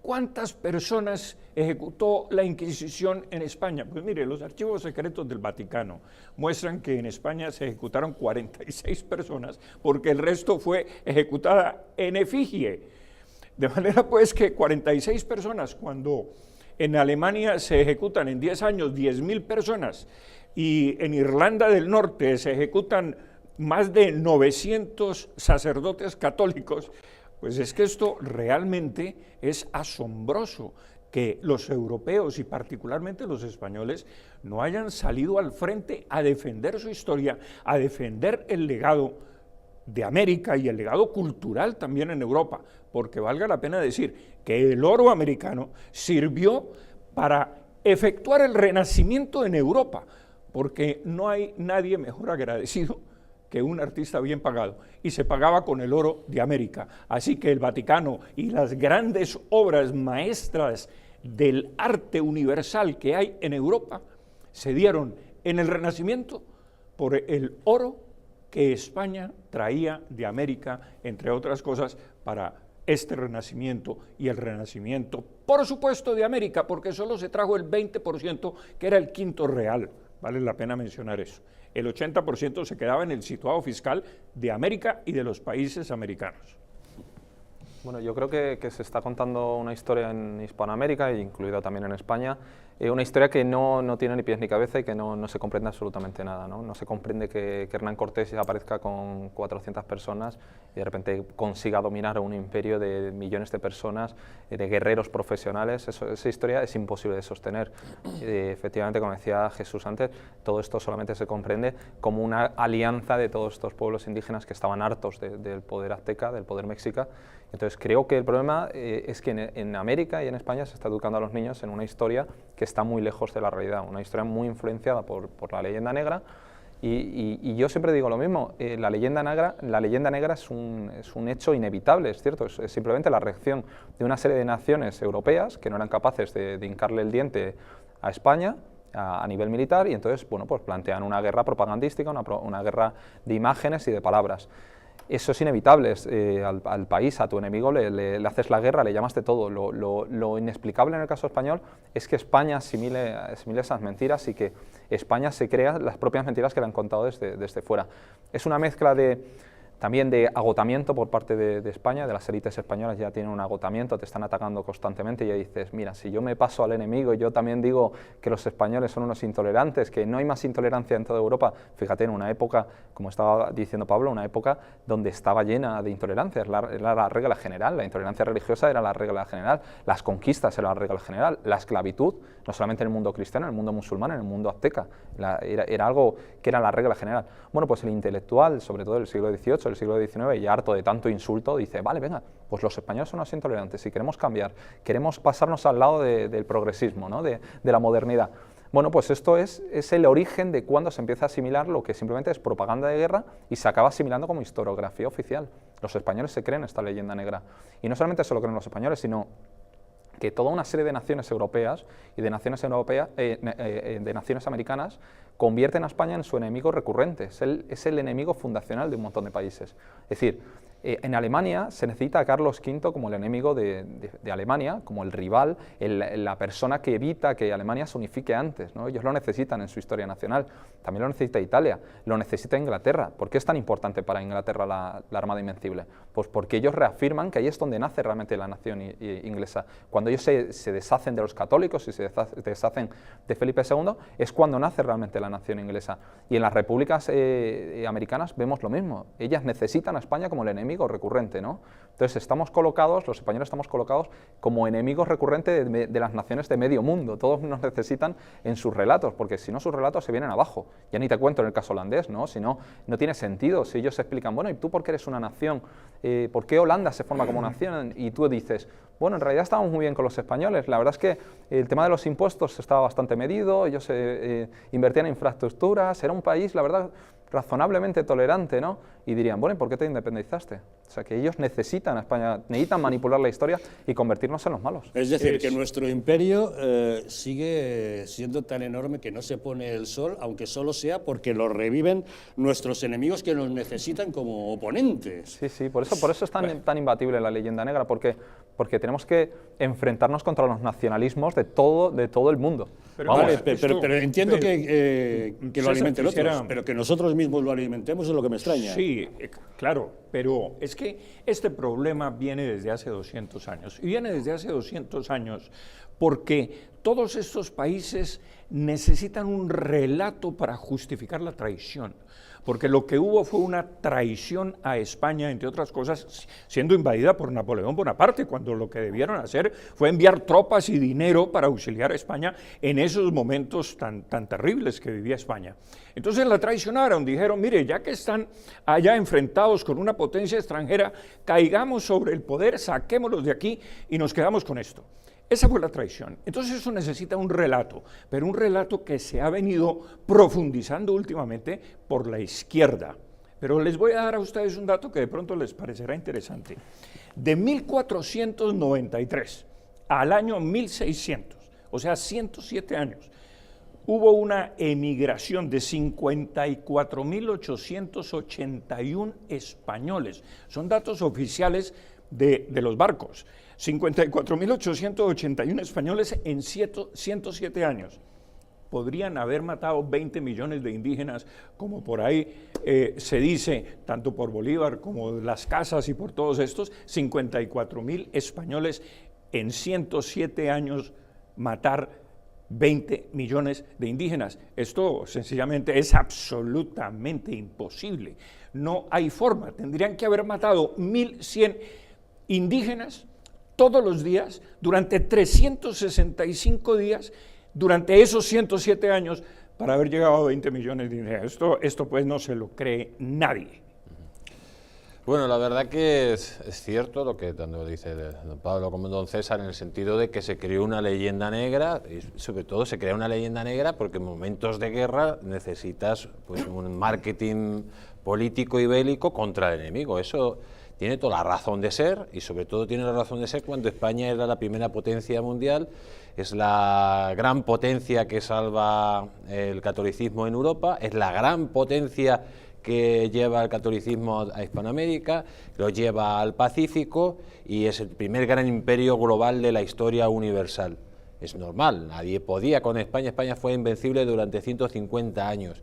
¿cuántas personas ejecutó la Inquisición en España? Pues mire, los archivos secretos del Vaticano muestran que en España se ejecutaron 46 personas, porque el resto fue ejecutada en efigie. De manera pues que 46 personas, cuando en Alemania se ejecutan en 10 años 10.000 personas y en Irlanda del Norte se ejecutan más de 900 sacerdotes católicos, pues es que esto realmente es asombroso, que los europeos y particularmente los españoles no hayan salido al frente a defender su historia, a defender el legado de América y el legado cultural también en Europa, porque valga la pena decir que el oro americano sirvió para efectuar el renacimiento en Europa, porque no hay nadie mejor agradecido que un artista bien pagado, y se pagaba con el oro de América. Así que el Vaticano y las grandes obras maestras del arte universal que hay en Europa se dieron en el Renacimiento por el oro que España traía de América, entre otras cosas, para este renacimiento y el renacimiento, por supuesto, de América, porque solo se trajo el 20%, que era el quinto real, vale la pena mencionar eso. El 80% se quedaba en el situado fiscal de América y de los países americanos. Bueno, yo creo que se está contando una historia en Hispanoamérica, incluida también en España, una historia que no tiene ni pies ni cabeza y que no se comprende absolutamente nada, ¿no? No se comprende que Hernán Cortés aparezca con 400 personas y de repente consiga dominar un imperio de millones de personas, de guerreros profesionales. Esa historia es imposible de sostener. Efectivamente, como decía Jesús antes, todo esto solamente se comprende como una alianza de todos estos pueblos indígenas que estaban hartos del poder azteca, del poder mexica. Entonces creo que el problema es que en América y en España se está educando a los niños en una historia que está muy lejos de la realidad, una historia muy influenciada por la leyenda negra, y yo siempre digo lo mismo, la leyenda negra es un hecho inevitable, es cierto, es simplemente la reacción de una serie de naciones europeas que no eran capaces de hincarle el diente a España a nivel militar, y entonces bueno, pues plantean una guerra propagandística, una guerra de imágenes y de palabras. Eso es inevitable, al país, a tu enemigo le haces la guerra, le llamas de todo. Lo inexplicable en el caso español es que España asimile esas mentiras y que España se crea las propias mentiras que le han contado desde fuera. Es una mezcla de también de agotamiento por parte de España, de las élites españolas ya tienen un agotamiento, te están atacando constantemente y ya dices, mira, si yo me paso al enemigo y yo también digo que los españoles son unos intolerantes, que no hay más intolerancia en toda Europa, fíjate, en una época, como estaba diciendo Pablo, una época donde estaba llena de intolerancia, era la regla general, la intolerancia religiosa era la regla general, las conquistas era la regla general, la esclavitud, no solamente en el mundo cristiano, en el mundo musulmán, en el mundo azteca, era algo que era la regla general. Bueno, pues el intelectual, sobre todo del siglo XVIII, del siglo XIX, ya harto de tanto insulto, dice, vale, venga, pues los españoles son unos intolerantes y queremos cambiar, queremos pasarnos al lado del progresismo, ¿no? de la modernidad. Bueno, pues esto es el origen de cuando se empieza a asimilar lo que simplemente es propaganda de guerra y se acaba asimilando como historiografía oficial. Los españoles se creen esta leyenda negra. Y no solamente se lo creen los españoles, sino que toda una serie de naciones europeas y de naciones americanas convierten a España en su enemigo recurrente, es el enemigo fundacional de un montón de países. Es decir, en Alemania se necesita a Carlos V como el enemigo de Alemania, como el rival, la persona que evita que Alemania se unifique antes, ¿no? Ellos lo necesitan en su historia nacional, también lo necesita Italia, lo necesita Inglaterra. ¿Por qué es tan importante para Inglaterra la Armada Invencible? Pues porque ellos reafirman que ahí es donde nace realmente la nación inglesa. Cuando ellos se deshacen de los católicos y se deshacen de Felipe II, es cuando nace realmente la nación inglesa. Y en las repúblicas americanas vemos lo mismo, ellas necesitan a España como el enemigo recurrente, ¿no? Entonces estamos colocados, los españoles estamos colocados como enemigos recurrentes de las naciones de medio mundo, todos nos necesitan en sus relatos, porque si no sus relatos se vienen abajo, ya ni te cuento en el caso holandés, ¿no? Si no, no tiene sentido, si ellos explican, bueno, ¿y tú por qué eres una nación? ¿Por qué Holanda se forma como nación? Y tú dices, bueno, en realidad estábamos muy bien con los españoles, la verdad es que el tema de los impuestos estaba bastante medido, ellos invertían en infraestructuras, era un país, la verdad, razonablemente tolerante, ¿no? Y dirían, bueno, ¿y por qué te independizaste? O sea, que ellos necesitan a España, necesitan manipular la historia y convertirnos en los malos. Es decir, que nuestro imperio sigue siendo tan enorme que no se pone el sol, aunque solo sea porque lo reviven nuestros enemigos que nos necesitan como oponentes. Sí, sí, por eso es tan imbatible la leyenda negra, porque tenemos que enfrentarnos contra los nacionalismos de todo el mundo. Pero entiendo que lo alimenten otros, pero que nosotros mismos lo alimentemos es lo que me extraña. Sí, claro, pero es que este problema viene desde hace 200 años. Y viene desde hace 200 años porque todos estos países necesitan un relato para justificar la traición. Porque lo que hubo fue una traición a España, entre otras cosas, siendo invadida por Napoleón Bonaparte, cuando lo que debieron hacer fue enviar tropas y dinero para auxiliar a España en esos momentos tan terribles que vivía España. Entonces la traicionaron, dijeron, mire, ya que están allá enfrentados con una potencia extranjera, caigamos sobre el poder, saquémoslos de aquí y nos quedamos con esto. Esa fue la traición. Entonces eso necesita un relato, pero un relato que se ha venido profundizando últimamente por la izquierda. Pero les voy a dar a ustedes un dato que de pronto les parecerá interesante. De 1493 al año 1600, o sea, 107 años, hubo una emigración de 54.881 españoles. Son datos oficiales de los barcos. 54.881 españoles en 107 años. Podrían haber matado 20 millones de indígenas, como por ahí se dice, tanto por Bolívar como Las Casas y por todos estos, 54.000 españoles en 107 años matar 20 millones de indígenas. Esto sencillamente es absolutamente imposible. No hay forma. Tendrían que haber matado 1.100 indígenas todos los días, durante 365 días, durante esos 107 años, para haber llegado a 20 millones de indígenas. Esto pues no se lo cree nadie. Bueno, la verdad que es cierto lo que tanto dice don Pablo como don César, en el sentido de que se creó una leyenda negra, y sobre todo se crea una leyenda negra porque en momentos de guerra necesitas pues, un marketing político y bélico contra el enemigo. Eso tiene toda la razón de ser, y sobre todo tiene la razón de ser cuando España era la primera potencia mundial, es la gran potencia que salva el catolicismo en Europa, es la gran potencia que lleva el catolicismo a Hispanoamérica, lo lleva al Pacífico y es el primer gran imperio global de la historia universal. Es normal, nadie podía con España, España fue invencible durante 150 años.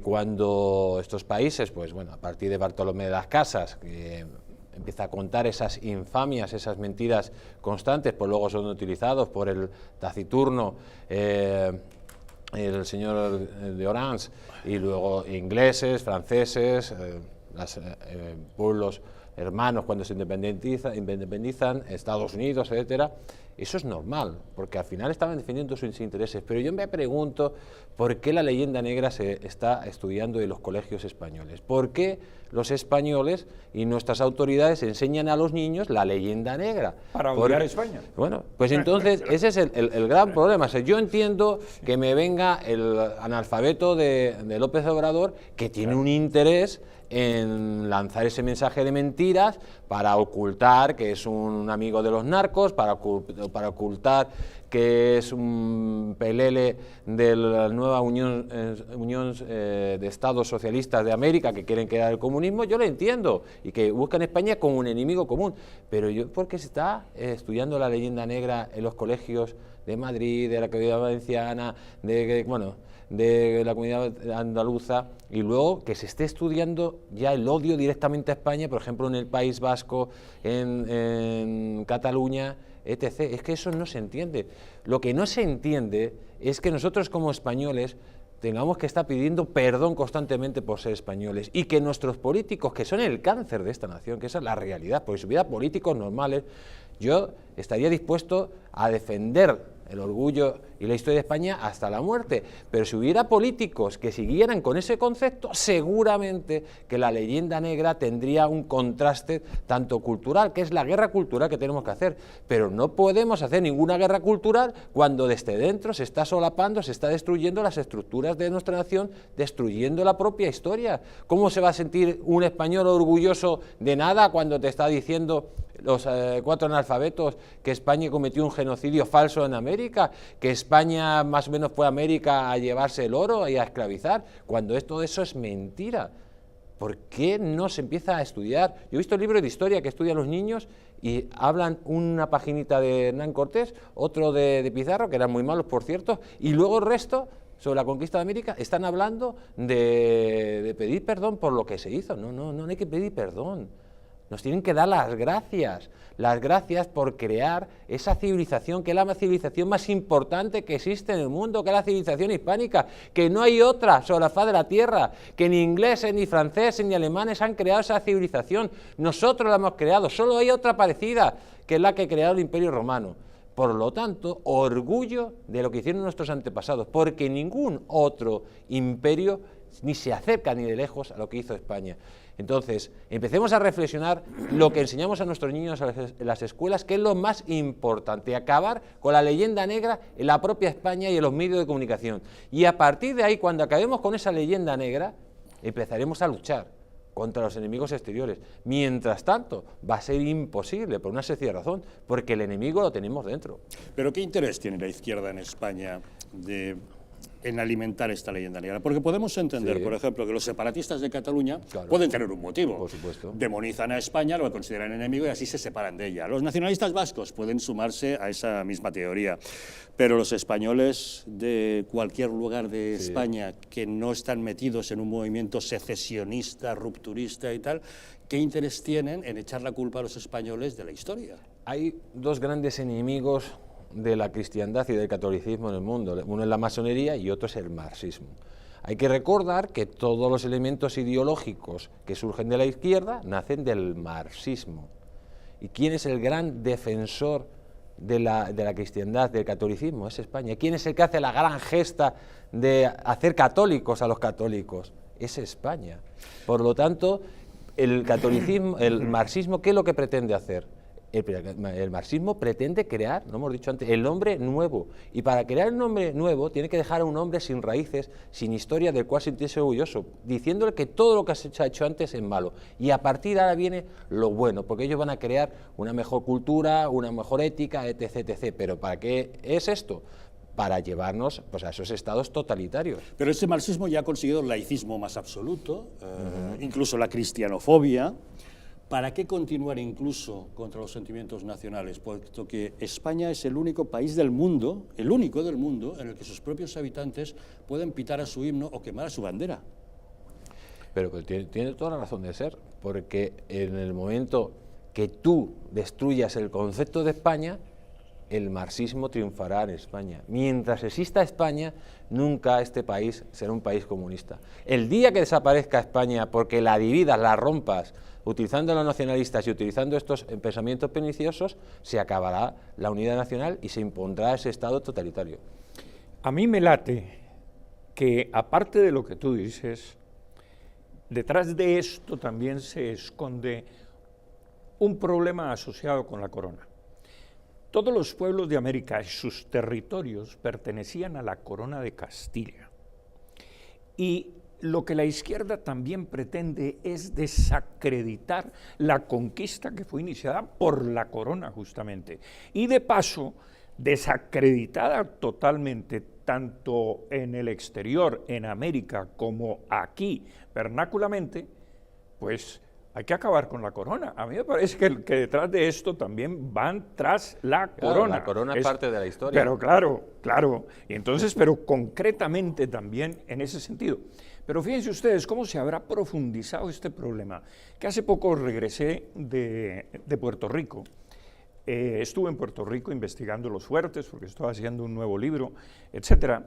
cuando estos países, pues bueno, a partir de Bartolomé de las Casas, que empieza a contar esas infamias, esas mentiras constantes, pues luego son utilizados por el taciturno, el señor de Orange, y luego ingleses, franceses, los pueblos hermanos cuando se independizan, Estados Unidos, etcétera. Eso es normal, porque al final estaban defendiendo sus intereses, pero yo me pregunto por qué la leyenda negra se está estudiando en los colegios españoles. ¿Por qué los españoles y nuestras autoridades enseñan a los niños la leyenda negra? Para odiar a España. Bueno, pues entonces ese es el gran problema. O sea, yo entiendo que me venga el analfabeto de López Obrador, que tiene un interés en lanzar ese mensaje de mentiras para ocultar que es un amigo de los narcos, para ocultar que es un pelele de la nueva Unión de Estados Socialistas de América que quieren crear el comunismo. Yo lo entiendo, y que buscan España como un enemigo común, pero ¿por qué se está estudiando la leyenda negra en los colegios de Madrid, de la Comunidad Valenciana, de la Comunidad Andaluza, y luego que se esté estudiando ya el odio directamente a España, por ejemplo en el País Vasco, en Cataluña, etc.? Es que eso no se entiende. Lo que no se entiende es que nosotros como españoles tengamos que estar pidiendo perdón constantemente por ser españoles, y que nuestros políticos, que son el cáncer de esta nación, que esa es la realidad, porque si hubiera políticos normales, yo estaría dispuesto a defender el orgullo y la historia de España hasta la muerte, pero si hubiera políticos que siguieran con ese concepto, seguramente que la leyenda negra tendría un contraste tanto cultural, que es la guerra cultural que tenemos que hacer, pero no podemos hacer ninguna guerra cultural cuando desde dentro se está solapando, se está destruyendo las estructuras de nuestra nación, destruyendo la propia historia. ¿Cómo se va a sentir un español orgulloso de nada cuando te está diciendo los 4 analfabetos que España cometió un genocidio falso en América, que España más o menos fue a América a llevarse el oro y a esclavizar, cuando todo eso es mentira? ¿Por qué no se empieza a estudiar? Yo he visto libros de historia que estudian los niños y hablan una paginita de Hernán Cortés, otro de Pizarro, que eran muy malos por cierto, y luego el resto sobre la conquista de América están hablando de pedir perdón por lo que se hizo. No hay que pedir perdón. Nos tienen que dar las gracias por crear esa civilización, que es la civilización más importante que existe en el mundo, que es la civilización hispánica, que no hay otra sobre la faz de la tierra, que ni ingleses, ni franceses, ni alemanes han creado esa civilización. Nosotros la hemos creado, solo hay otra parecida, que es la que creó el Imperio Romano. Por lo tanto, orgullo de lo que hicieron nuestros antepasados, porque ningún otro imperio ni se acerca ni de lejos a lo que hizo España. Entonces, empecemos a reflexionar lo que enseñamos a nuestros niños en las escuelas, que es lo más importante, acabar con la leyenda negra en la propia España y en los medios de comunicación. Y a partir de ahí, cuando acabemos con esa leyenda negra, empezaremos a luchar contra los enemigos exteriores. Mientras tanto, va a ser imposible, por una sencilla razón, porque el enemigo lo tenemos dentro. ¿Pero qué interés tiene la izquierda en España en alimentar esta leyenda negra? Porque podemos entender, por ejemplo, que los separatistas de Cataluña pueden tener un motivo. Por supuesto. Demonizan a España, lo consideran enemigo y así se separan de ella. Los nacionalistas vascos pueden sumarse a esa misma teoría, pero los españoles de cualquier lugar de España que no están metidos en un movimiento secesionista, rupturista y tal, ¿qué interés tienen en echar la culpa a los españoles de la historia? Hay dos grandes enemigos de la cristiandad y del catolicismo en el mundo. Uno es la masonería y otro es el marxismo. Hay que recordar que todos los elementos ideológicos que surgen de la izquierda nacen del marxismo. ¿Y quién es el gran defensor de la cristiandad, del catolicismo? Es España. ¿Quién es el que hace la gran gesta de hacer católicos a los católicos? Es España. Por lo tanto, el catolicismo, el marxismo, ¿qué es lo que pretende hacer? El marxismo pretende crear, lo hemos dicho antes, el hombre nuevo. Y para crear un hombre nuevo tiene que dejar a un hombre sin raíces, sin historia, del cual sentirse orgulloso, diciéndole que todo lo que se ha hecho antes es malo. Y a partir de ahora viene lo bueno, porque ellos van a crear una mejor cultura, una mejor ética, etc. etc. Pero ¿para qué es esto? Para llevarnos pues, a esos estados totalitarios. Pero ese marxismo ya ha conseguido el laicismo más absoluto, incluso la cristianofobia. ¿Para qué continuar incluso contra los sentimientos nacionales? Puesto que España es el único país del mundo, el único del mundo, en el que sus propios habitantes pueden pitar a su himno o quemar a su bandera. Pero tiene toda la razón de ser, porque en el momento que tú destruyas el concepto de España, el marxismo triunfará en España. Mientras exista España, nunca este país será un país comunista. El día que desaparezca España porque la dividas, la rompas, utilizando a los nacionalistas y utilizando estos pensamientos perniciosos, se acabará la unidad nacional y se impondrá ese Estado totalitario. A mí me late que, aparte de lo que tú dices, detrás de esto también se esconde un problema asociado con la corona. Todos los pueblos de América y sus territorios pertenecían a la corona de Castilla. Y lo que la izquierda también pretende es desacreditar la conquista que fue iniciada por la corona justamente. Y de paso, desacreditada totalmente, tanto en el exterior, en América, como aquí, vernáculamente, pues hay que acabar con la corona. A mí me parece que detrás de esto también van tras la corona. La corona es parte de la historia. Pero claro. Y entonces, pero concretamente también en ese sentido. Pero fíjense ustedes cómo se habrá profundizado este problema. Que hace poco regresé de Puerto Rico. Estuve en Puerto Rico investigando los fuertes, porque estoy haciendo un nuevo libro, etcétera.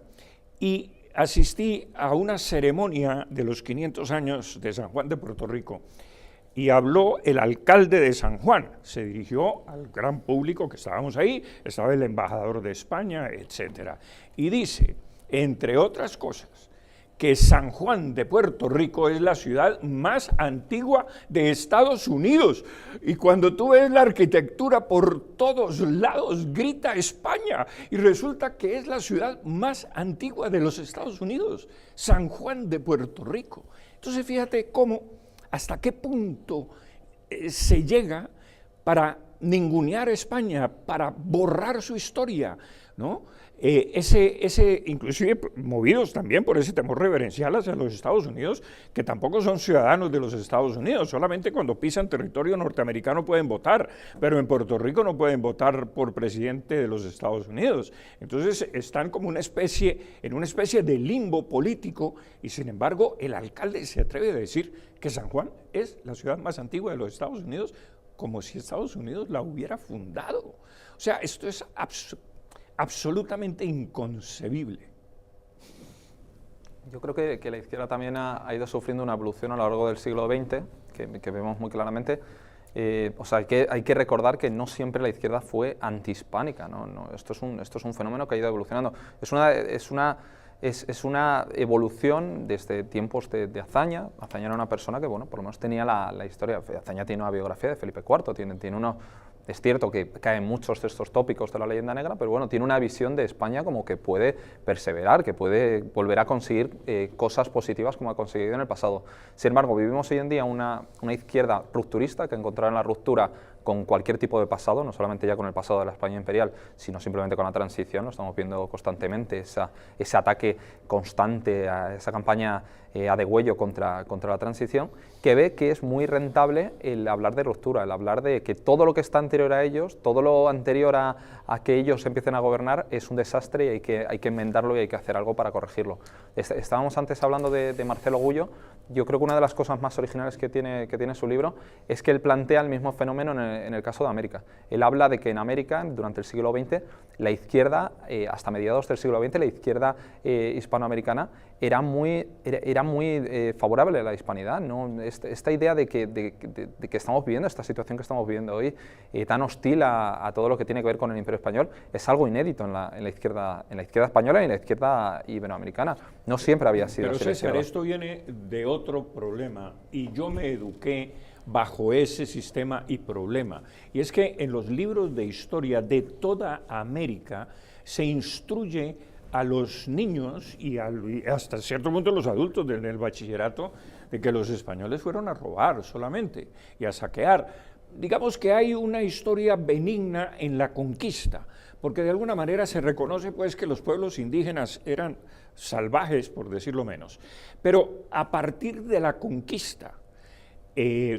Y asistí a una ceremonia de los 500 años de San Juan de Puerto Rico. Y habló el alcalde de San Juan, se dirigió al gran público que estábamos ahí, estaba el embajador de España, etcétera. Y dice, entre otras cosas, que San Juan de Puerto Rico es la ciudad más antigua de Estados Unidos. Y cuando tú ves la arquitectura por todos lados, grita España. Y resulta que es la ciudad más antigua de los Estados Unidos, San Juan de Puerto Rico. Entonces fíjate hasta qué punto se llega para ningunear a España, para borrar su historia, ¿no? Inclusive movidos también por ese temor reverencial hacia los Estados Unidos, que tampoco son ciudadanos de los Estados Unidos, solamente cuando pisan territorio norteamericano pueden votar, pero en Puerto Rico no pueden votar por presidente de los Estados Unidos. Entonces están como en una especie de limbo político, y sin embargo el alcalde se atreve a decir que San Juan es la ciudad más antigua de los Estados Unidos, como si Estados Unidos la hubiera fundado. O sea, esto es absolutamente inconcebible. Yo creo que la izquierda también ha ido sufriendo una evolución a lo largo del siglo XX, que vemos muy claramente. O sea, hay que recordar que no siempre la izquierda fue antihispánica, ¿no? Esto es un fenómeno que ha ido evolucionando. Es una evolución desde tiempos de Azaña. Azaña era una persona que, bueno, por lo menos tenía la historia. Azaña tiene una biografía de Felipe IV, tiene uno. Es cierto que caen muchos de estos tópicos de la leyenda negra, pero bueno, tiene una visión de España como que puede perseverar, que puede volver a conseguir cosas positivas como ha conseguido en el pasado. Sin embargo, vivimos hoy en día una izquierda rupturista que encontrará en la ruptura con cualquier tipo de pasado, no solamente ya con el pasado de la España imperial, sino simplemente con la transición. Lo estamos viendo constantemente, ese ataque constante a esa campaña a degüello contra la transición, que ve que es muy rentable el hablar de ruptura, el hablar de que todo lo que está anterior a ellos, todo lo anterior a que ellos empiecen a gobernar es un desastre y hay que enmendarlo y hay que hacer algo para corregirlo. Estábamos antes hablando de Marcelo Gullo. Yo creo que una de las cosas más originales que tiene su libro es que él plantea el mismo fenómeno en el caso de América. Él habla de que en América, durante el siglo XX, la izquierda, hasta mediados del siglo XX, la izquierda hispanoamericana era muy favorable a la hispanidad, ¿no? Esta idea de que estamos viviendo, esta situación que estamos viviendo hoy, tan hostil a todo lo que tiene que ver con el Imperio Español, es algo inédito en la izquierda española y en la izquierda iberoamericana. No siempre había sido así. Pero César, esto viene de otro problema, y yo me eduqué bajo ese sistema y problema, y es que en los libros de historia de toda América se instruye a los niños y hasta cierto punto a los adultos del bachillerato de que los españoles fueron a robar solamente y a saquear. Digamos que hay una historia benigna en la conquista, porque de alguna manera se reconoce pues que los pueblos indígenas eran salvajes, por decirlo menos. Pero a partir de la conquista,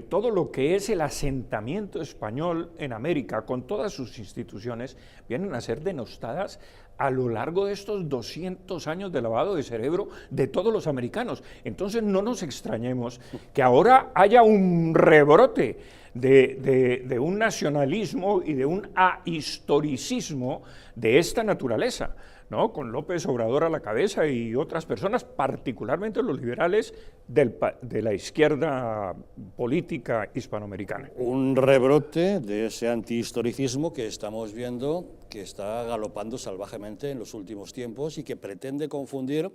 todo lo que es el asentamiento español en América, con todas sus instituciones, vienen a ser denostadas a lo largo de estos 200 años de lavado de cerebro de todos los americanos. Entonces no nos extrañemos que ahora haya un rebrote de un nacionalismo y de un ahistoricismo de esta naturaleza, ¿no? Con López Obrador a la cabeza y otras personas, particularmente los liberales de la izquierda política hispanoamericana. Un rebrote de ese antihistoricismo que estamos viendo que está galopando salvajemente en los últimos tiempos y que pretende confundir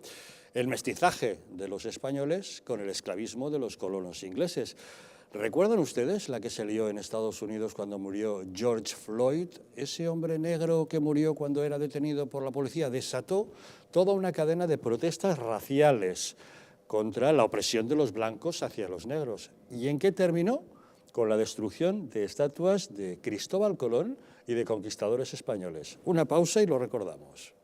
el mestizaje de los españoles con el esclavismo de los colonos ingleses. ¿Recuerdan ustedes la que se lió en Estados Unidos cuando murió George Floyd? Ese hombre negro que murió cuando era detenido por la policía desató toda una cadena de protestas raciales contra la opresión de los blancos hacia los negros. ¿Y en qué terminó? Con la destrucción de estatuas de Cristóbal Colón y de conquistadores españoles. Una pausa y lo recordamos.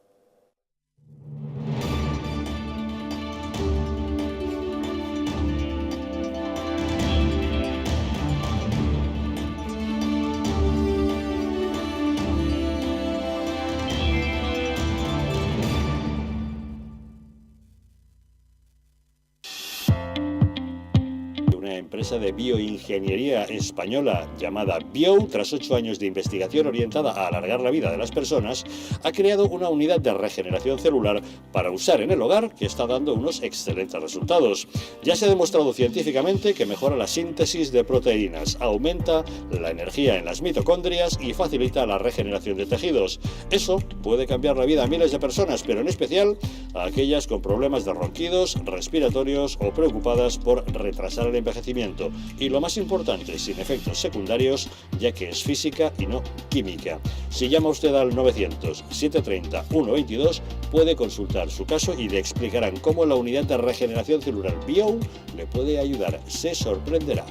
Empresa de bioingeniería española llamada Bio, tras 8 años de investigación orientada a alargar la vida de las personas, ha creado una unidad de regeneración celular para usar en el hogar que está dando unos excelentes resultados. Ya se ha demostrado científicamente que mejora la síntesis de proteínas, aumenta la energía en las mitocondrias y facilita la regeneración de tejidos. Eso puede cambiar la vida a miles de personas, pero en especial a aquellas con problemas de ronquidos, respiratorios o preocupadas por retrasar el envejecimiento. Y lo más importante, sin efectos secundarios, ya que es física y no química. Si llama usted al 900-730-122, puede consultar su caso y le explicarán cómo la unidad de regeneración celular Bio le puede ayudar. Se sorprenderá.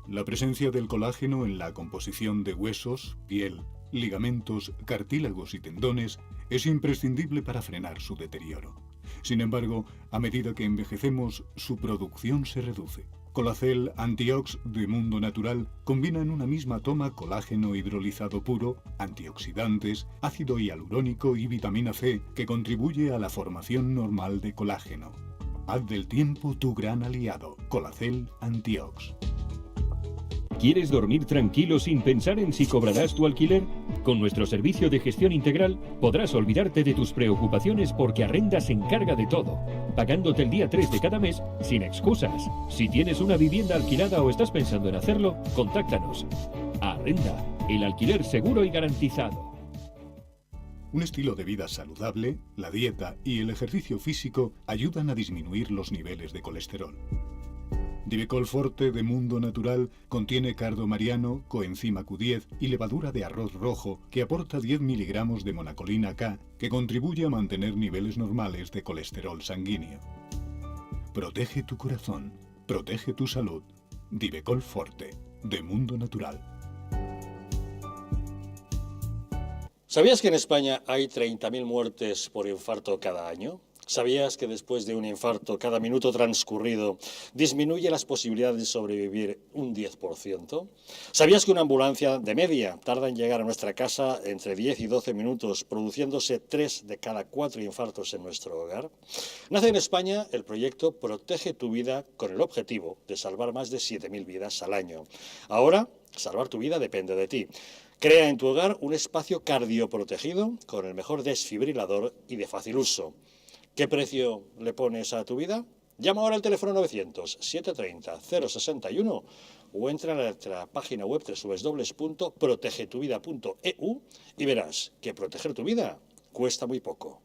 La presencia del colágeno en la composición de huesos, piel, ligamentos, cartílagos y tendones es imprescindible para frenar su deterioro. Sin embargo, a medida que envejecemos, su producción se reduce. Colacel Antiox de Mundo Natural combina en una misma toma colágeno hidrolizado puro, antioxidantes, ácido hialurónico y vitamina C, que contribuye a la formación normal de colágeno. Haz del tiempo tu gran aliado. Colacel Antiox. ¿Quieres dormir tranquilo sin pensar en si cobrarás tu alquiler? Con nuestro servicio de gestión integral podrás olvidarte de tus preocupaciones porque Arrenda se encarga de todo, pagándote el día 3 de cada mes sin excusas. Si tienes una vivienda alquilada o estás pensando en hacerlo, contáctanos. Arrenda, el alquiler seguro y garantizado. Un estilo de vida saludable, la dieta y el ejercicio físico ayudan a disminuir los niveles de colesterol. Divecol Forte de Mundo Natural contiene cardo mariano, coenzima Q10 y levadura de arroz rojo que aporta 10 miligramos de monacolina K que contribuye a mantener niveles normales de colesterol sanguíneo. Protege tu corazón, protege tu salud. Divecol Forte de Mundo Natural. ¿Sabías que en España hay 30.000 muertes por infarto cada año? ¿Sabías que después de un infarto, cada minuto transcurrido disminuye las posibilidades de sobrevivir un 10%? ¿Sabías que una ambulancia de media tarda en llegar a nuestra casa entre 10 y 12 minutos, produciéndose 3 de cada 4 infartos en nuestro hogar? Nace en España el proyecto Protege tu Vida con el objetivo de salvar más de 7.000 vidas al año. Ahora, salvar tu vida depende de ti. Crea en tu hogar un espacio cardioprotegido con el mejor desfibrilador y de fácil uso. ¿Qué precio le pones a tu vida? Llama ahora al teléfono 900-730-061 o entra a nuestra página web www.protegetuvida.eu y verás que proteger tu vida cuesta muy poco.